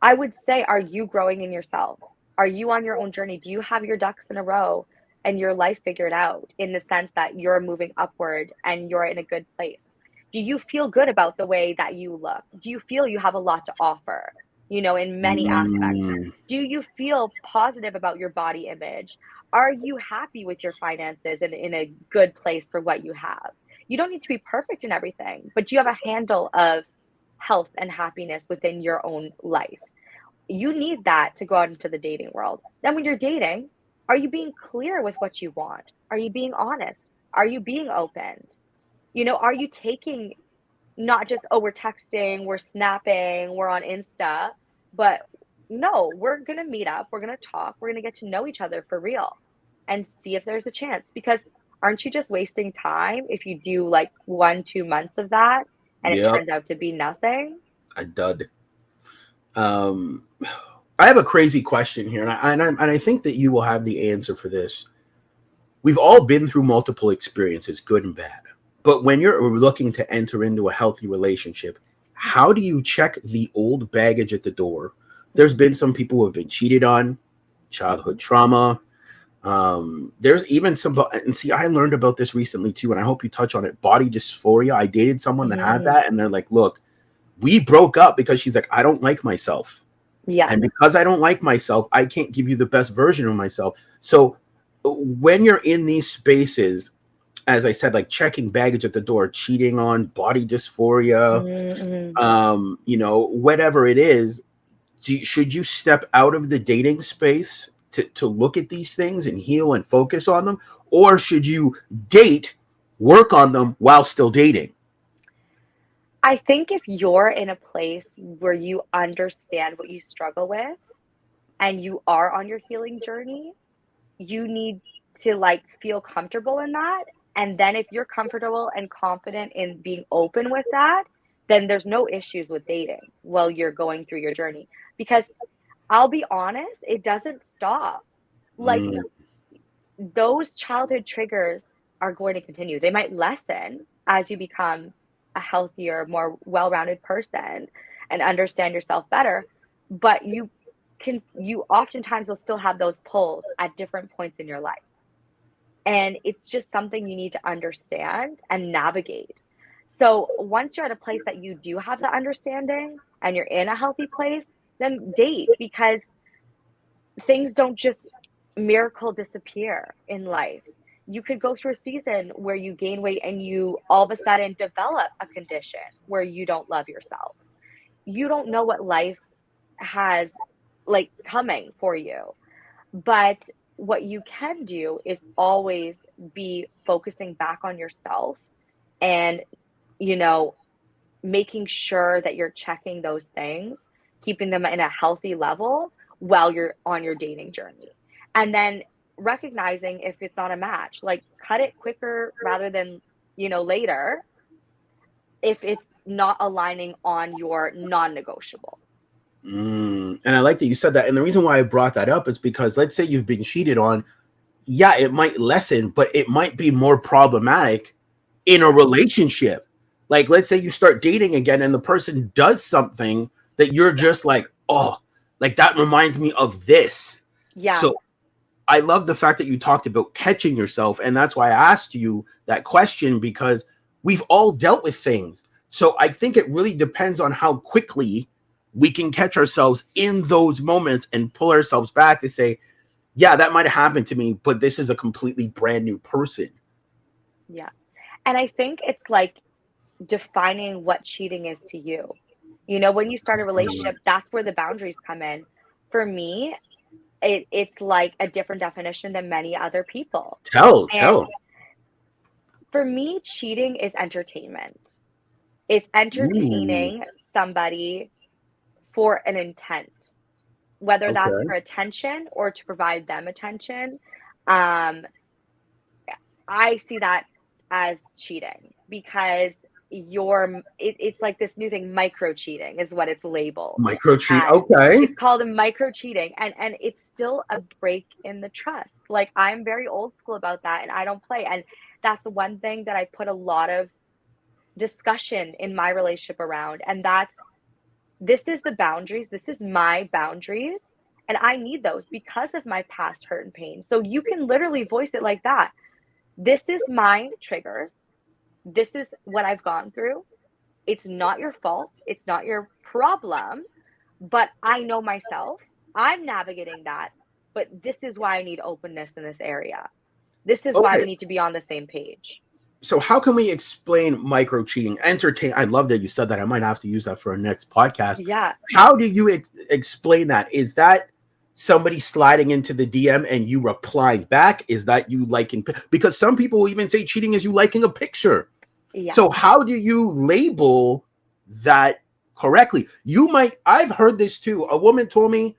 I would say, are you growing in yourself? Are you on your own journey? Do you have your ducks in a row and your life figured out in the sense that you're moving upward and you're in a good place? Do you feel good about the way that you look? Do you feel you have a lot to offer, in many aspects? Mm, Do you feel positive about your body image? Are you happy with your finances and in a good place for what you have? You don't need to be perfect in everything, but you have a handle of health and happiness within your own life. You need that to go out into the dating world. Then when you're dating, are you being clear with what you want? Are you being honest? Are you being open? Are you taking not just, oh, we're texting, we're snapping, we're on Insta, but no, we're going to meet up, we're going to talk, we're going to get to know each other for real and see if there's a chance. Because aren't you just wasting time if you do like 1-2 months of that and it Yep. turns out to be nothing? I dud. I have a crazy question here, and I think that you will have the answer for this. We've all been through multiple experiences, good and bad. But when you're looking to enter into a healthy relationship, how do you check the old baggage at the door? There's been some people who have been cheated on, childhood trauma. There's even some, and see, I learned about this recently too, and I hope you touch on it. Body dysphoria. I dated someone that had that, and they're like, look, we broke up because she's like, I don't like myself. Yeah. And because I don't like myself, I can't give you the best version of myself. So when you're in these spaces, as I said, like checking baggage at the door, cheating on, body dysphoria, whatever it is, should you step out of the dating space to look at these things and heal and focus on them? Or should you date, work on them while still dating? I think if you're in a place where you understand what you struggle with and you are on your healing journey, you need to like feel comfortable in that. And then if you're comfortable and confident in being open with that, then there's no issues with dating while you're going through your journey. Because I'll be honest, it doesn't stop. Like those childhood triggers are going to continue. They might lessen as you become a healthier, more well-rounded person and understand yourself better, but you oftentimes will still have those pulls at different points in your life. And it's just something you need to understand and navigate. So once you're at a place that you do have the understanding and you're in a healthy place, then date, because things don't just miracle disappear in life. You could go through a season where you gain weight and you all of a sudden develop a condition where you don't love yourself. You don't know what life has like coming for you. But what you can do is always be focusing back on yourself and, making sure that you're checking those things, keeping them in a healthy level while you're on your dating journey. And then recognizing if it's not a match, like cut it quicker rather than, later if it's not aligning on your non-negotiables. And I like that you said that. And the reason why I brought that up is because let's say you've been cheated on. Yeah, it might lessen, but it might be more problematic in a relationship. Like, let's say you start dating again and the person does something that you're just like, oh, like that reminds me of this. Yeah. So I love the fact that you talked about catching yourself. And that's why I asked you that question, because we've all dealt with things. So I think it really depends on how quickly we can catch ourselves in those moments and pull ourselves back to say, yeah, that might have happened to me, but this is a completely brand new person. Yeah. And I think it's like defining what cheating is to you. When you start a relationship, that's where the boundaries come in. For me, it's like a different definition than many other people. Tell. For me, cheating is entertainment. It's entertaining somebody for an intent, whether that's for attention or to provide them attention. I see that as cheating because it's like this new thing, micro cheating is what it's labeled. Micro cheat, okay. It's called a micro cheating, and it's still a break in the trust. Like, I'm very old school about that, and I don't play. And that's one thing that I put a lot of discussion in my relationship around, and this is the boundaries. This is my boundaries, and I need those because of my past hurt and pain. So you can literally voice it like that. This is my triggers. This is what I've gone through. It's not your fault. It's not your problem, but I know myself. I'm navigating that, but this is why I need openness in this area. This is why we need to be on the same page. So how can we explain micro cheating? Entertain. I love that you said that. I might have to use that for our next podcast. Yeah. How do you explain that? Is that somebody sliding into the DM and you replying back? Is that you liking? Because some people will even say cheating is you liking a picture. Yeah. So how do you label that correctly? I've heard this too. A woman told me,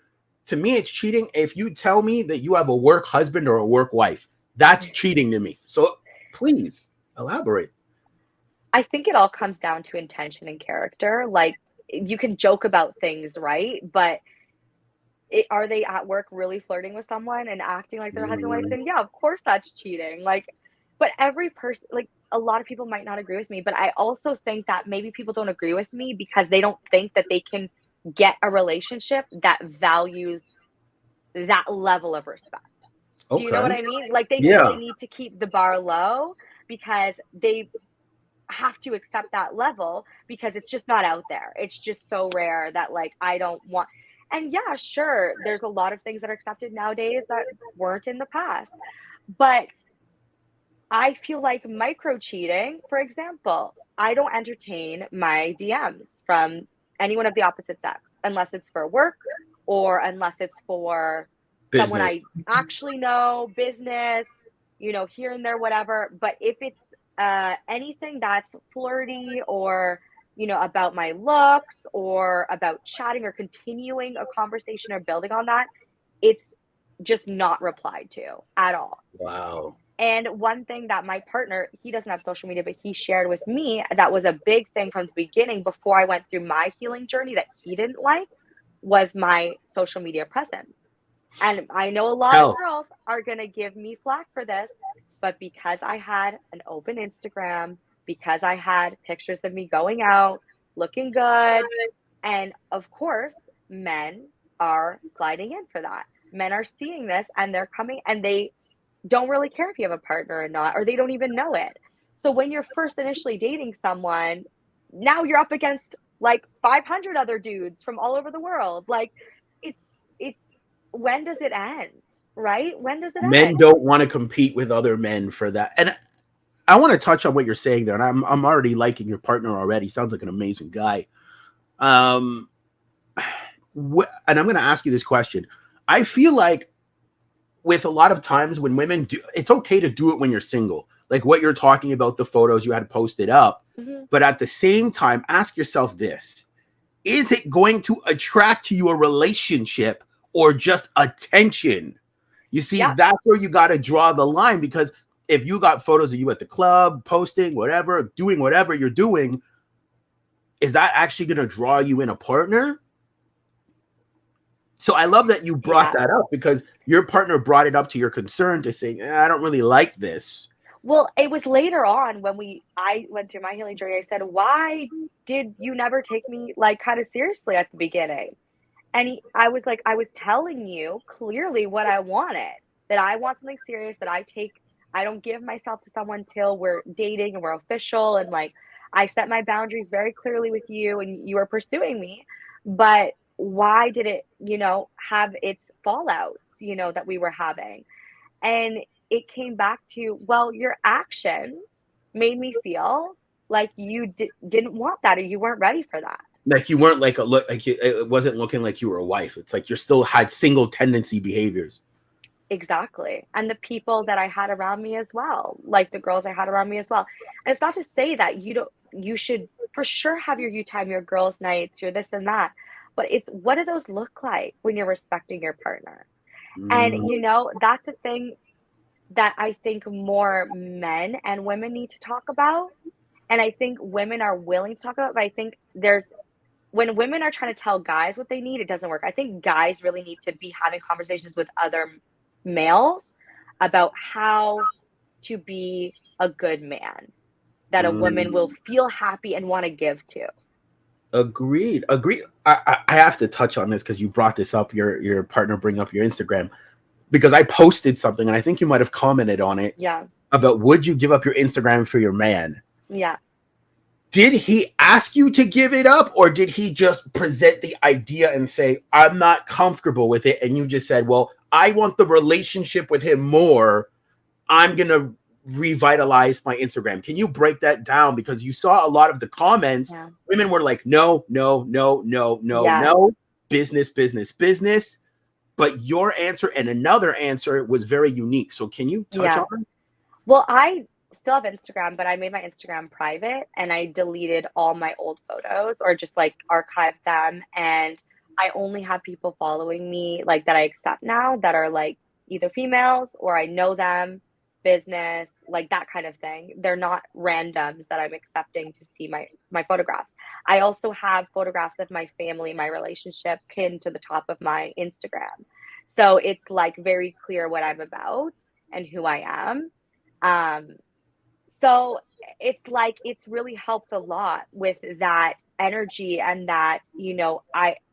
to me, it's cheating if you tell me that you have a work husband or a work wife. That's cheating to me. So please elaborate. I think it all comes down to intention and character. Like, you can joke about things, right? But are they at work really flirting with someone and acting like their husband and wife? Mm, Then yeah, of course that's cheating. Like, but every person, like a lot of people might not agree with me, but I also think that maybe people don't agree with me because they don't think that they can get a relationship that values that level of respect. Do you know okay. what I mean? Like, they feel they Yeah. need to keep the bar low because they have to accept that level because it's just not out there. It's just so rare that, like, I don't want. And yeah, sure, there's a lot of things that are accepted nowadays that weren't in the past. But I feel like micro cheating, for example, I don't entertain my DMs from anyone of the opposite sex unless it's for work or unless it's for someone Business. I actually know, business, here and there, whatever. But if it's anything that's flirty or, about my looks or about chatting or continuing a conversation or building on that, it's just not replied to at all. Wow. And one thing that my partner, he doesn't have social media, but he shared with me that was a big thing from the beginning before I went through my healing journey that he didn't like was my social media presence. And I know a lot of Hell. girls are going to give me flack for this, but because I had an open Instagram, because I had pictures of me going out, looking good, and of course, men are sliding in for that. Men are seeing this and they're coming and they don't really care if you have a partner or not, or they don't even know it. So when you're first initially dating someone, now you're up against like 500 other dudes from all over the world. Like, it's when does it end? Right? When does it Men end? don't want to compete with other men for that. And I want to touch on what you're saying there. And I'm already liking your partner already. Sounds like an amazing guy. Um, and I'm going to ask you this question. I feel like with a lot of times when women do, it's okay to do it when you're single. Like what you're talking about, the photos you had to post it up. Mm-hmm. But at the same time, ask yourself this: is it going to attract to you a relationship or just attention? You see, Yeah. that's where you got to draw the line, because if you got photos of you at the club, posting, whatever, doing whatever you're doing, is that actually going to draw you in a partner? So I love that you brought Yeah. that up, because your partner brought it up to your concern to say, I don't really like this. Well, it was later on when I went through my healing journey. I said, "Why did you never take me like kind of seriously at the beginning?" And I was like, "I was telling you clearly what I wanted. That I want something serious. That I don't give myself to someone till we're dating and we're official. And like, I set my boundaries very clearly with you, and you are pursuing me. But why did it, have its fallouts, that we were having?" And it came back to, well, your actions made me feel like you didn't want that or you weren't ready for that. Like you weren't like a look, like it wasn't looking like you were a wife. It's like you still had single tendency behaviors. Exactly. And the people that I had around me as well, like the girls I had around me as well. And it's not to say that you should for sure have your you time, your girls' nights, your this and that. But it's what do those look like when you're respecting your partner? And Mm, that's a thing that I think more men and women need to talk about. And I think women are willing to talk about, but I think when women are trying to tell guys what they need, it doesn't work. I think guys really need to be having conversations with other males about how to be a good man that a woman will mm. feel happy and want to give to. Agreed. Agreed. I have to touch on this because you brought this up. Your partner bring up your Instagram, because I posted something and I think you might have commented on it Yeah. about, would you give up your Instagram for your man? Yeah. Did he ask you to give it up, or did he just present the idea and say, I'm not comfortable with it? And you just said, well, I want the relationship with him more. I'm going to revitalize my Instagram. Can you break that down? Because you saw a lot of the comments. Yeah. Women were like, no, no, no, no, no, Yeah. no, business, business, business. But your answer and another answer was very unique. So can you touch on it? Well, I still have Instagram, but I made my Instagram private and I deleted all my old photos or just like archived them. And I only have people following me like that I accept now that are like either females or I know them, business, like that kind of thing. They're not randoms that I'm accepting to see my photographs. I also have photographs of my family, my relationship pinned to the top of my Instagram. So it's like very clear what I'm about and who I am. So it's like it's really helped a lot with that energy and that,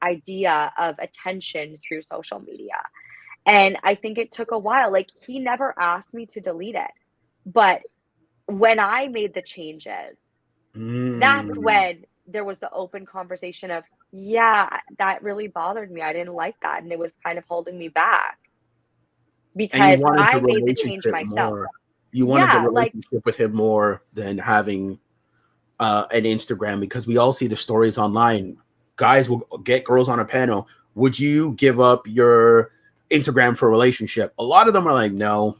idea of attention through social media. And I think it took a while. Like he never asked me to delete it. But when I made the changes, that's when there was the open conversation of, yeah, that really bothered me. I didn't like that. And it was kind of holding me back because I made the change myself. You wanted the relationship with him more than having an Instagram, because we all see the stories online. Guys will get girls on a panel. Would you give up your Instagram for a relationship? A lot of them are like, no,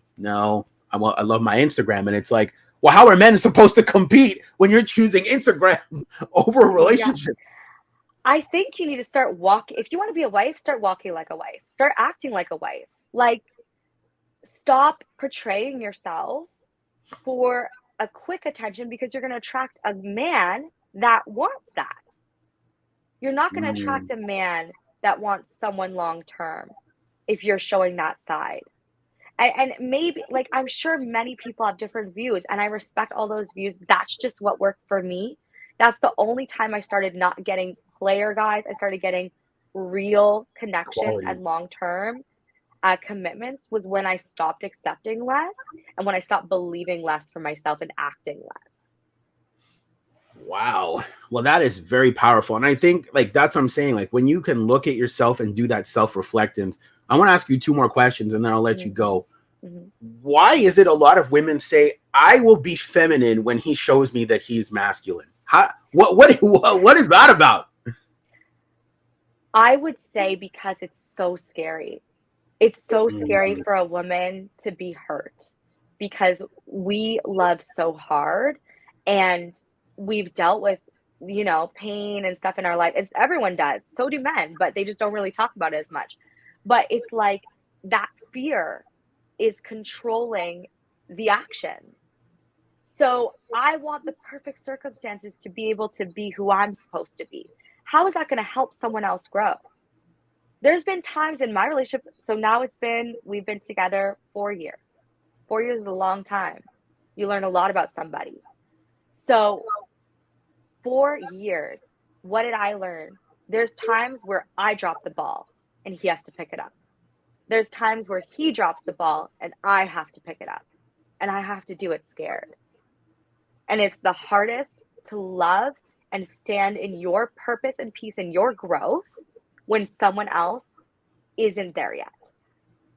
I love my Instagram. And it's like, well, how are men supposed to compete when you're choosing Instagram over a relationship? Yeah. I think you need to start walking. If you want to be a wife, start walking like a wife. Start acting like a wife. Like, stop portraying yourself for a quick attention because you're going to attract a man that wants that. You're not going to attract a man that wants someone long term if you're showing that side. And maybe, like, I'm sure many people have different views, and I respect all those views. That's just what worked for me. That's the only time I started not getting player guys. I started getting real connections and long term commitments was when I stopped accepting less and when I stopped believing less for myself and acting less. Wow. Well, that is very powerful. And I think like that's what I'm saying. Like when you can look at yourself and do that self-reflectance, I want to ask you two more questions and then I'll let you go. Why is it a lot of women say, I will be feminine when he shows me that he's masculine? What is that about? I would say because it's so scary. It's so scary for a woman to be hurt because we love so hard and we've dealt with, pain and stuff in our life. Everyone does. So do men, but they just don't really talk about it as much. But it's like that fear is controlling the actions. So I want the perfect circumstances to be able to be who I'm supposed to be. How is that going to help someone else grow? There's been times in my relationship, so now we've been together 4 years. 4 years is a long time. You learn a lot about somebody. So 4 years, what did I learn? There's times where I drop the ball and he has to pick it up. There's times where he drops the ball and I have to pick it up. And I have to do it scared. And it's the hardest to love and stand in your purpose and peace and your growth when someone else isn't there yet.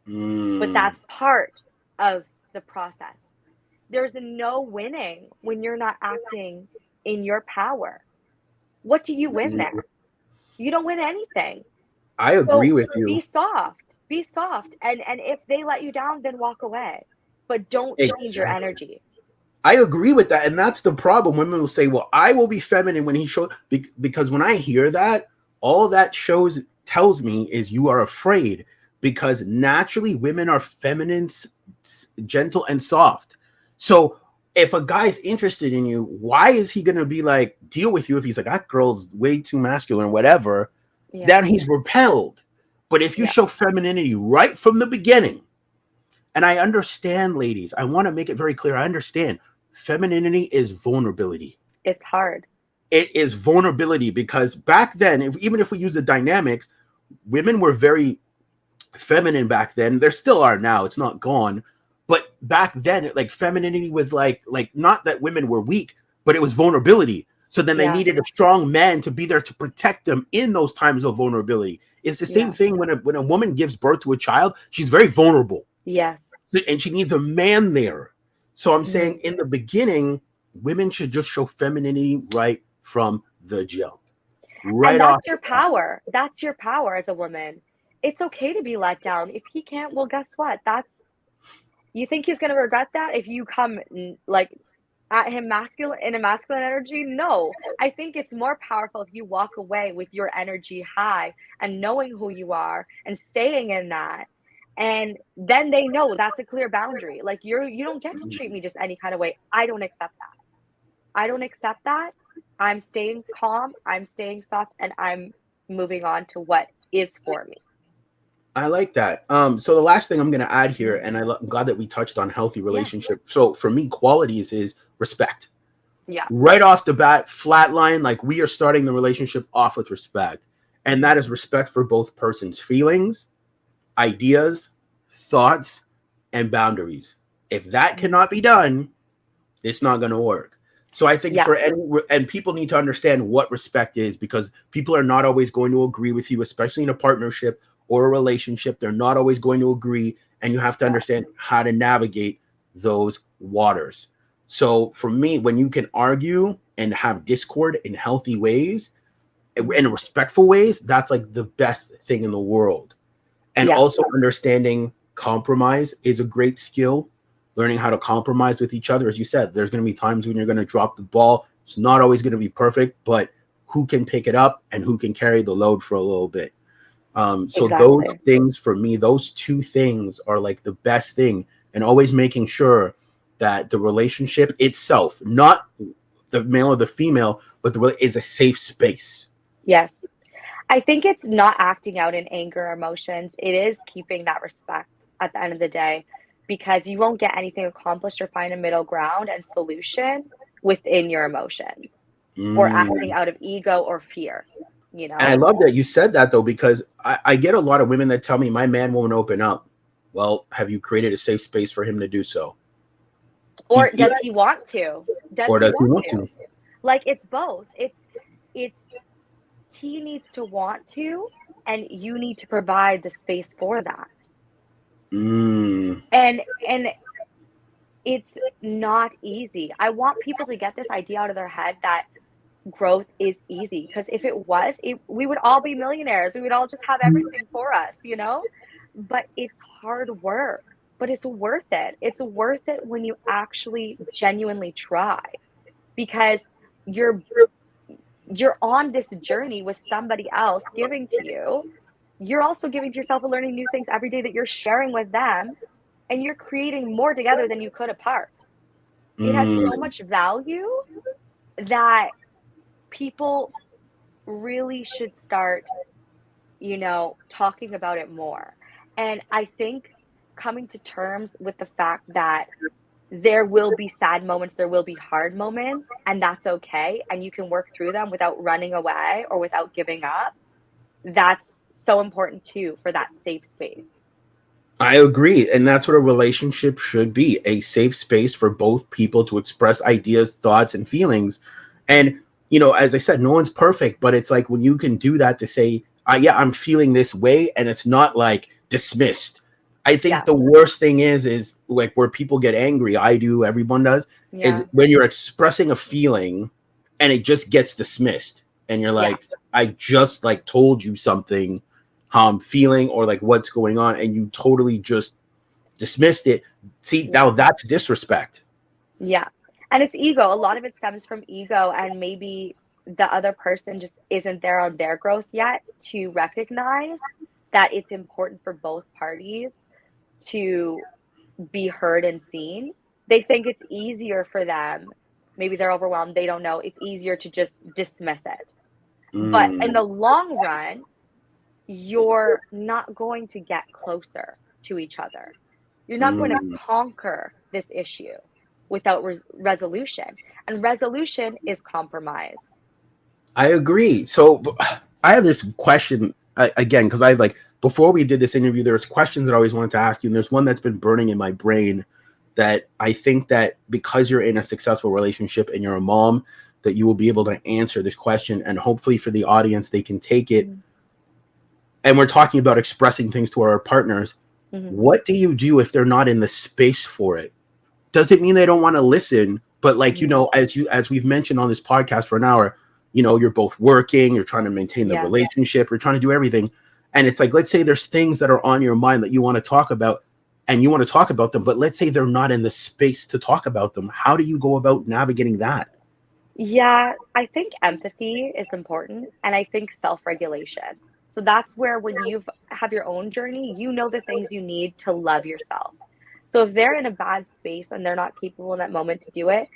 But that's part of the process. There's no winning when you're not acting in your power. What do you win there? You don't win anything. I agree with you. Be soft. And if they let you down, then walk away. But don't change your energy. I agree with that. And that's the problem. Women will say, well, I will be feminine when he shows, because when I hear that, all that tells me is you are afraid, because naturally women are feminine, gentle, and soft. So if a guy's interested in you, why is he going to be like, deal with you if he's like, that girl's way too masculine, whatever, then he's repelled. But if you show femininity right from the beginning, and I understand, ladies, I want to make it very clear. I understand femininity is vulnerability. It's hard. It is vulnerability, because back then, even if we use the dynamics, women were very feminine back then. There still are now. It's not gone. But back then, like femininity was like not that women were weak, but it was vulnerability. So then they needed a strong man to be there to protect them in those times of vulnerability. It's the same thing when a woman gives birth to a child. She's very vulnerable. Yes. And she needs a man there So I'm saying in the beginning, women should just show femininity right from the jump, And right off that's the your bat. power. That's your power as a woman. It's okay to be let down. If he can't, well, guess what? That's You think he's gonna regret that if you come like at him masculine in a masculine energy? No. I think it's more powerful if you walk away with your energy high and knowing who you are and staying in that. And then they know that's a clear boundary. Like you don't get to treat me just any kind of way. I don't accept that. I don't accept that. I'm staying calm, I'm staying soft, and I'm moving on to what is for me. I like that. So the last thing I'm going to add here, Mhm. and I'm glad that we touched on healthy Yeah. relationship. So for me, qualities is respect. Yeah. Right off the bat, flat line, like we are starting the relationship off with respect. And that is respect for both persons' feelings, ideas, thoughts, and boundaries. If that Mhm. cannot be done, it's not going to work. So I think Yeah. for any, and people need to understand what respect is, because people are not always going to agree with you, especially in a partnership or a relationship. They're not always going to agree, and you have to understand how to navigate those waters. So for me, when you can argue and have discord in healthy ways, in Mhm. respectful ways, that's like the best thing in the world. And Yeah. also understanding compromise is a great skill. Learning how to compromise with each other. As you said, there's going to be times when you're going to drop the ball. It's not always going to be perfect, but who can pick it up and who can carry the load for a little bit. So those Exactly. things for me, those two things are like the best thing. And always making sure that the relationship itself, not the male or the female, but is a safe space. Yes. I think it's not acting out in anger or emotions. It is keeping that respect at the end of the day, because you won't get anything accomplished or find a middle ground and solution within your emotions or acting Mm. out of ego or fear, you And I know? love that you said that, though, because I get a lot of women that tell me my man won't open up. Well, have you created a safe space for him to do so? Or does he want to? Does Or he does he want want to? to? Like it's both. It's he needs to want to, and you need to provide the space for that. Mm, And it's not easy. I want people to get this idea out of their head that growth is easy, because if it was, we would all be millionaires. We would all just have everything for us, you know? But it's hard work, but it's worth it. It's worth it when you actually genuinely try, because you're you're on this journey with somebody else giving to you. You're also giving to yourself and learning new things every day that you're sharing with them, and you're creating more together than you could apart. It has so mm. much value that people really should start, talking about it more. And I think coming to terms with the fact that there will be sad moments, there will be hard moments, and that's okay. And you can work through them without running away or without giving up. That's so important too for that safe space. I agree. And that's what a relationship should be, a safe space for both people to express ideas, thoughts, and feelings. And, as I said, no one's perfect, but it's like when you can do that to say, yeah, I'm feeling this way, and it's not like dismissed. I think Yeah. the worst thing is like where people get angry, I do, everyone does, is Yeah. when you're expressing a feeling and it just gets dismissed. And you're Yeah. like, I just like told you something, how I'm feeling or like what's going on, and you totally just dismissed it. See, now Yeah. that's disrespect. Yeah. And it's ego. A lot of it stems from ego, and maybe the other person just isn't there on their growth yet to recognize that it's important for both parties to be heard and seen. They think it's easier for them. Maybe they're overwhelmed. They don't know. It's easier to just dismiss it. But in Mm, the long run, you're not going to get closer to each other. You're not going to mm. conquer this issue without resolution. And resolution is compromise. I agree. So I have this question again, because I like before we did this interview, there's questions that I always wanted to ask you, and there's one that's been burning in my brain that I think that because you're in a successful relationship and you're a mom, that you will be able to answer this question, and hopefully for the audience, they can take it. Mhm. And we're talking about expressing things to our partners. Mhm. What do you do if they're not in the space for it? doesn't mean they don't want to listen. But like, you Mhm. know, as we've mentioned on this podcast for an hour, you know, you're both working, you're trying to maintain the Yeah. relationship, you're trying to do everything. And it's like, let's say there's things that are on your mind that you want to talk about and you want to talk about them, but let's say they're not in the space to talk about them. How do you go about navigating that? Yeah, I think empathy is important, and I think self-regulation. So that's where when you have your own journey, you know the things you need to love yourself. So if they're in a bad space and they're not capable in that moment to do it,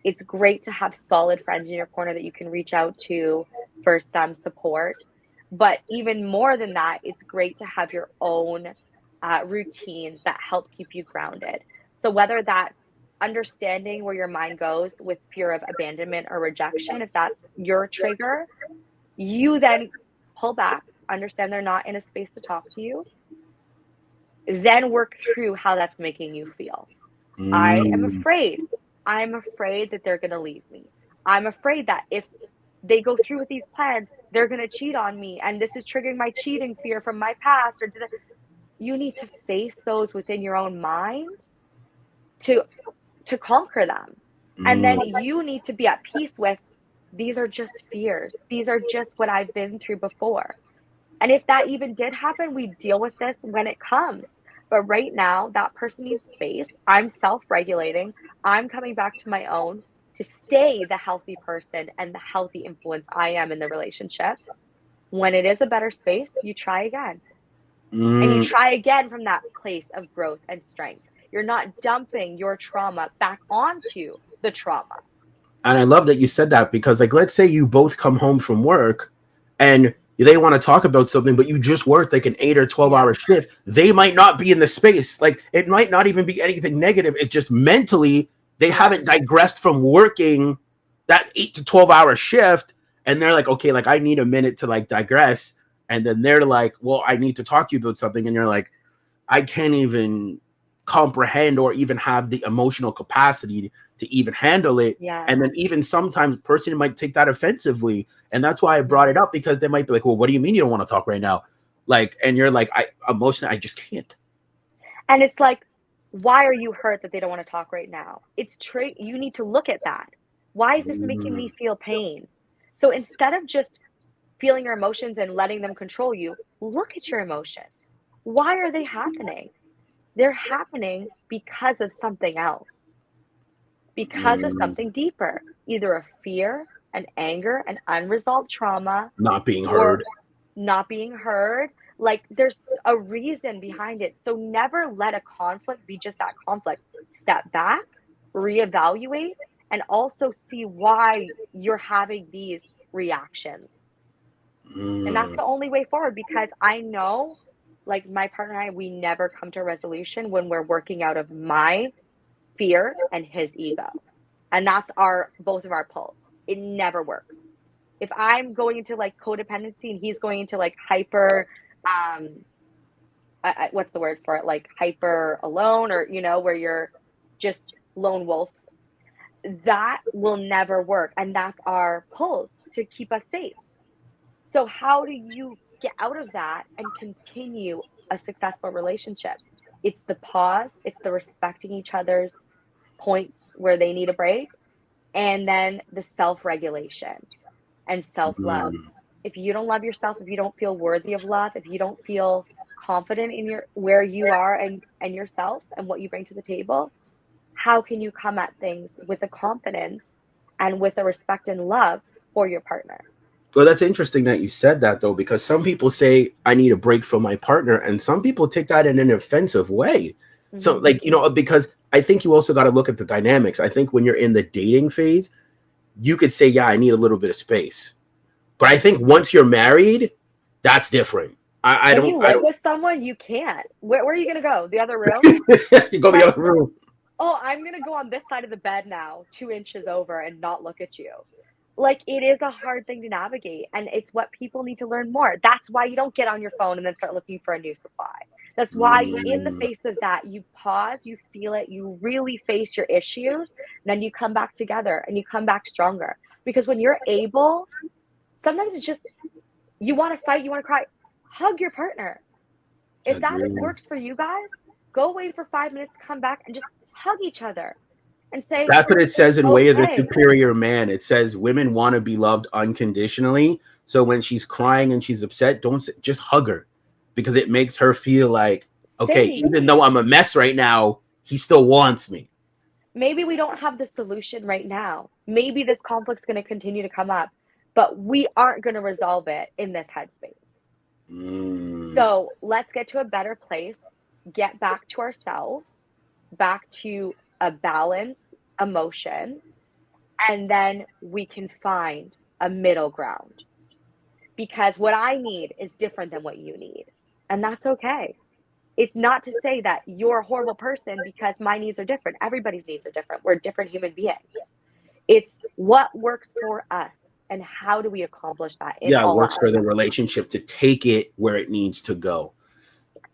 it's great to have solid friends in your corner that you can reach out to for some support. But even more than that, it's great to have your own routines that help keep you grounded. So whether that's understanding where your mind goes with fear of abandonment or rejection, if that's your trigger, you then pull back, understand they're not in a space to talk to you, then work through how that's making you feel. I am Mm, afraid. I'm afraid that they're going to leave me. I'm afraid that if they go through with these plans, they're going to cheat on me. And this is triggering my cheating fear from my past. You need to face those within your own mind to conquer them. And then mm. you need to be at peace with these are just fears. These are just what I've been through before. And if that even did happen, we deal with this when it comes. But right now, that person needs space. I'm self regulating. I'm coming back to my own to stay the healthy person and the healthy influence I am in the relationship. When it is a better space, you try again. And you Mm. try again from that place of growth and strength. You're not dumping your trauma back onto the trauma. And I love that you said that because, like, let's say you both come home from work and they want to talk about something, but you just worked like an 8 or 12 hour Yeah. shift. They might not be in the space. Like, it might not even be anything negative. It's just mentally they Yeah. haven't digressed from working that 8 to 12 hour shift. And they're like, okay, like, I need a minute to like digress. And then they're like, well, I need to talk to you about something. And you're like, I can't even comprehend or even have the emotional capacity to even handle it. Yeah. And then even sometimes a person might take that offensively. And that's why I brought Yeah. it up, because they might be like, well, what do you mean you don't want to talk right now? Like, and you're like, I emotionally, I just can't. And it's like, why are you hurt that they don't want to talk right now? You need to look at that. Why is this making Mm, me feel pain? So instead of just feeling your emotions and letting them control you, look at your emotions. Why are they happening? They're happening because of something else, because of mm, something deeper, either a fear, an anger, an unresolved trauma, not being or heard. not being heard. Like there's a reason behind it. So never let a conflict be just that conflict. Step back, reevaluate, and also see why you're having these reactions. And that's Mm, the only way forward because I know, like my partner and I, we never come to a resolution when we're working out of my fear and his ego. And that's our both of our pulls. It never works. If I'm going into like codependency and he's going into like hyper, what's the word for it? Like hyper alone, or where you're just lone wolf, that will never work. And that's our pulls to keep us safe. So how do you get out of that and continue a successful relationship? It's the pause, it's the respecting each other's points where they need a break, and then the self-regulation and self-love. mm. If you don't love yourself, if you don't feel worthy of love, if you don't feel confident in your where you are and yourself and what you bring to the table, how can you come at things with a confidence and with a respect and love for your partner? Well, that's interesting that you said that, though, because some people say I need a break from my partner, and some people take that in an offensive way. So, Mhm. like, you know, because I think you also got to look at the dynamics. I think when you're in the dating phase, you could say, yeah, I need a little bit of space. But I think once you're married, that's different. I When don't, you I live don't, with someone, you can't. Where are you gonna go? The other room? you go the Like, other room. oh, I'm gonna go on this side of the bed now, 2 inches over, and not look at you. Like, it is a hard thing to navigate, and it's what people need to learn more. That's why you don't get on your phone and then start looking for a new supply. That's why, in the Mm, face of that, you pause, you feel it, you really face your issues, and then you come back together and you come back stronger. Because when you're able, sometimes it's just you want to fight, you want to cry, hug your partner. If that agree. works for you guys, go away for 5 minutes, come back, and just hug each other. and say That's what it says in Way of the okay. Superior Man. It says women want to be loved unconditionally. So when she's crying and she's upset, just hug her, because it makes her feel like, okay, Same. even though I'm a mess right now, he still wants me. Maybe we don't have the solution right now. Maybe this conflict's going to continue to come up, but we aren't going to resolve it in this headspace. So let's get to a better place, get back to ourselves, back to a balanced emotion, and then we can find a middle ground. Because what I need is different than what you need. And that's okay. It's not to say that you're a horrible person because my needs are different. Everybody's needs are different. We're different human beings. It's what works for us and how do we accomplish that in It all works our for the lives. relationship to take it where it needs to go.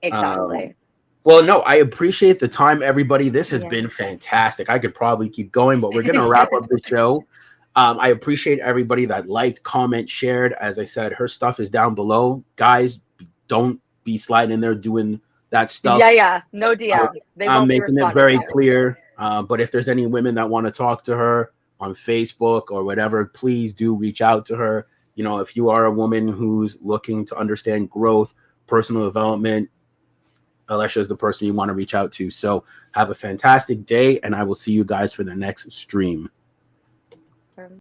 Exactly. Well, no, I appreciate the time, everybody. This has been fantastic. I could probably keep going, but we're going to wrap up the show. I appreciate everybody that liked, comment, shared. As I said, her stuff is down below. Guys, don't be sliding in there doing that stuff. Yeah. No DMs. I'm making it very clear. But if there's any women that want to talk to her on Facebook or whatever, please do reach out to her. You know, if you are a woman who's looking to understand growth, personal development, Alesha is the person you want to reach out to. So have a fantastic day, and I will see you guys for the next stream.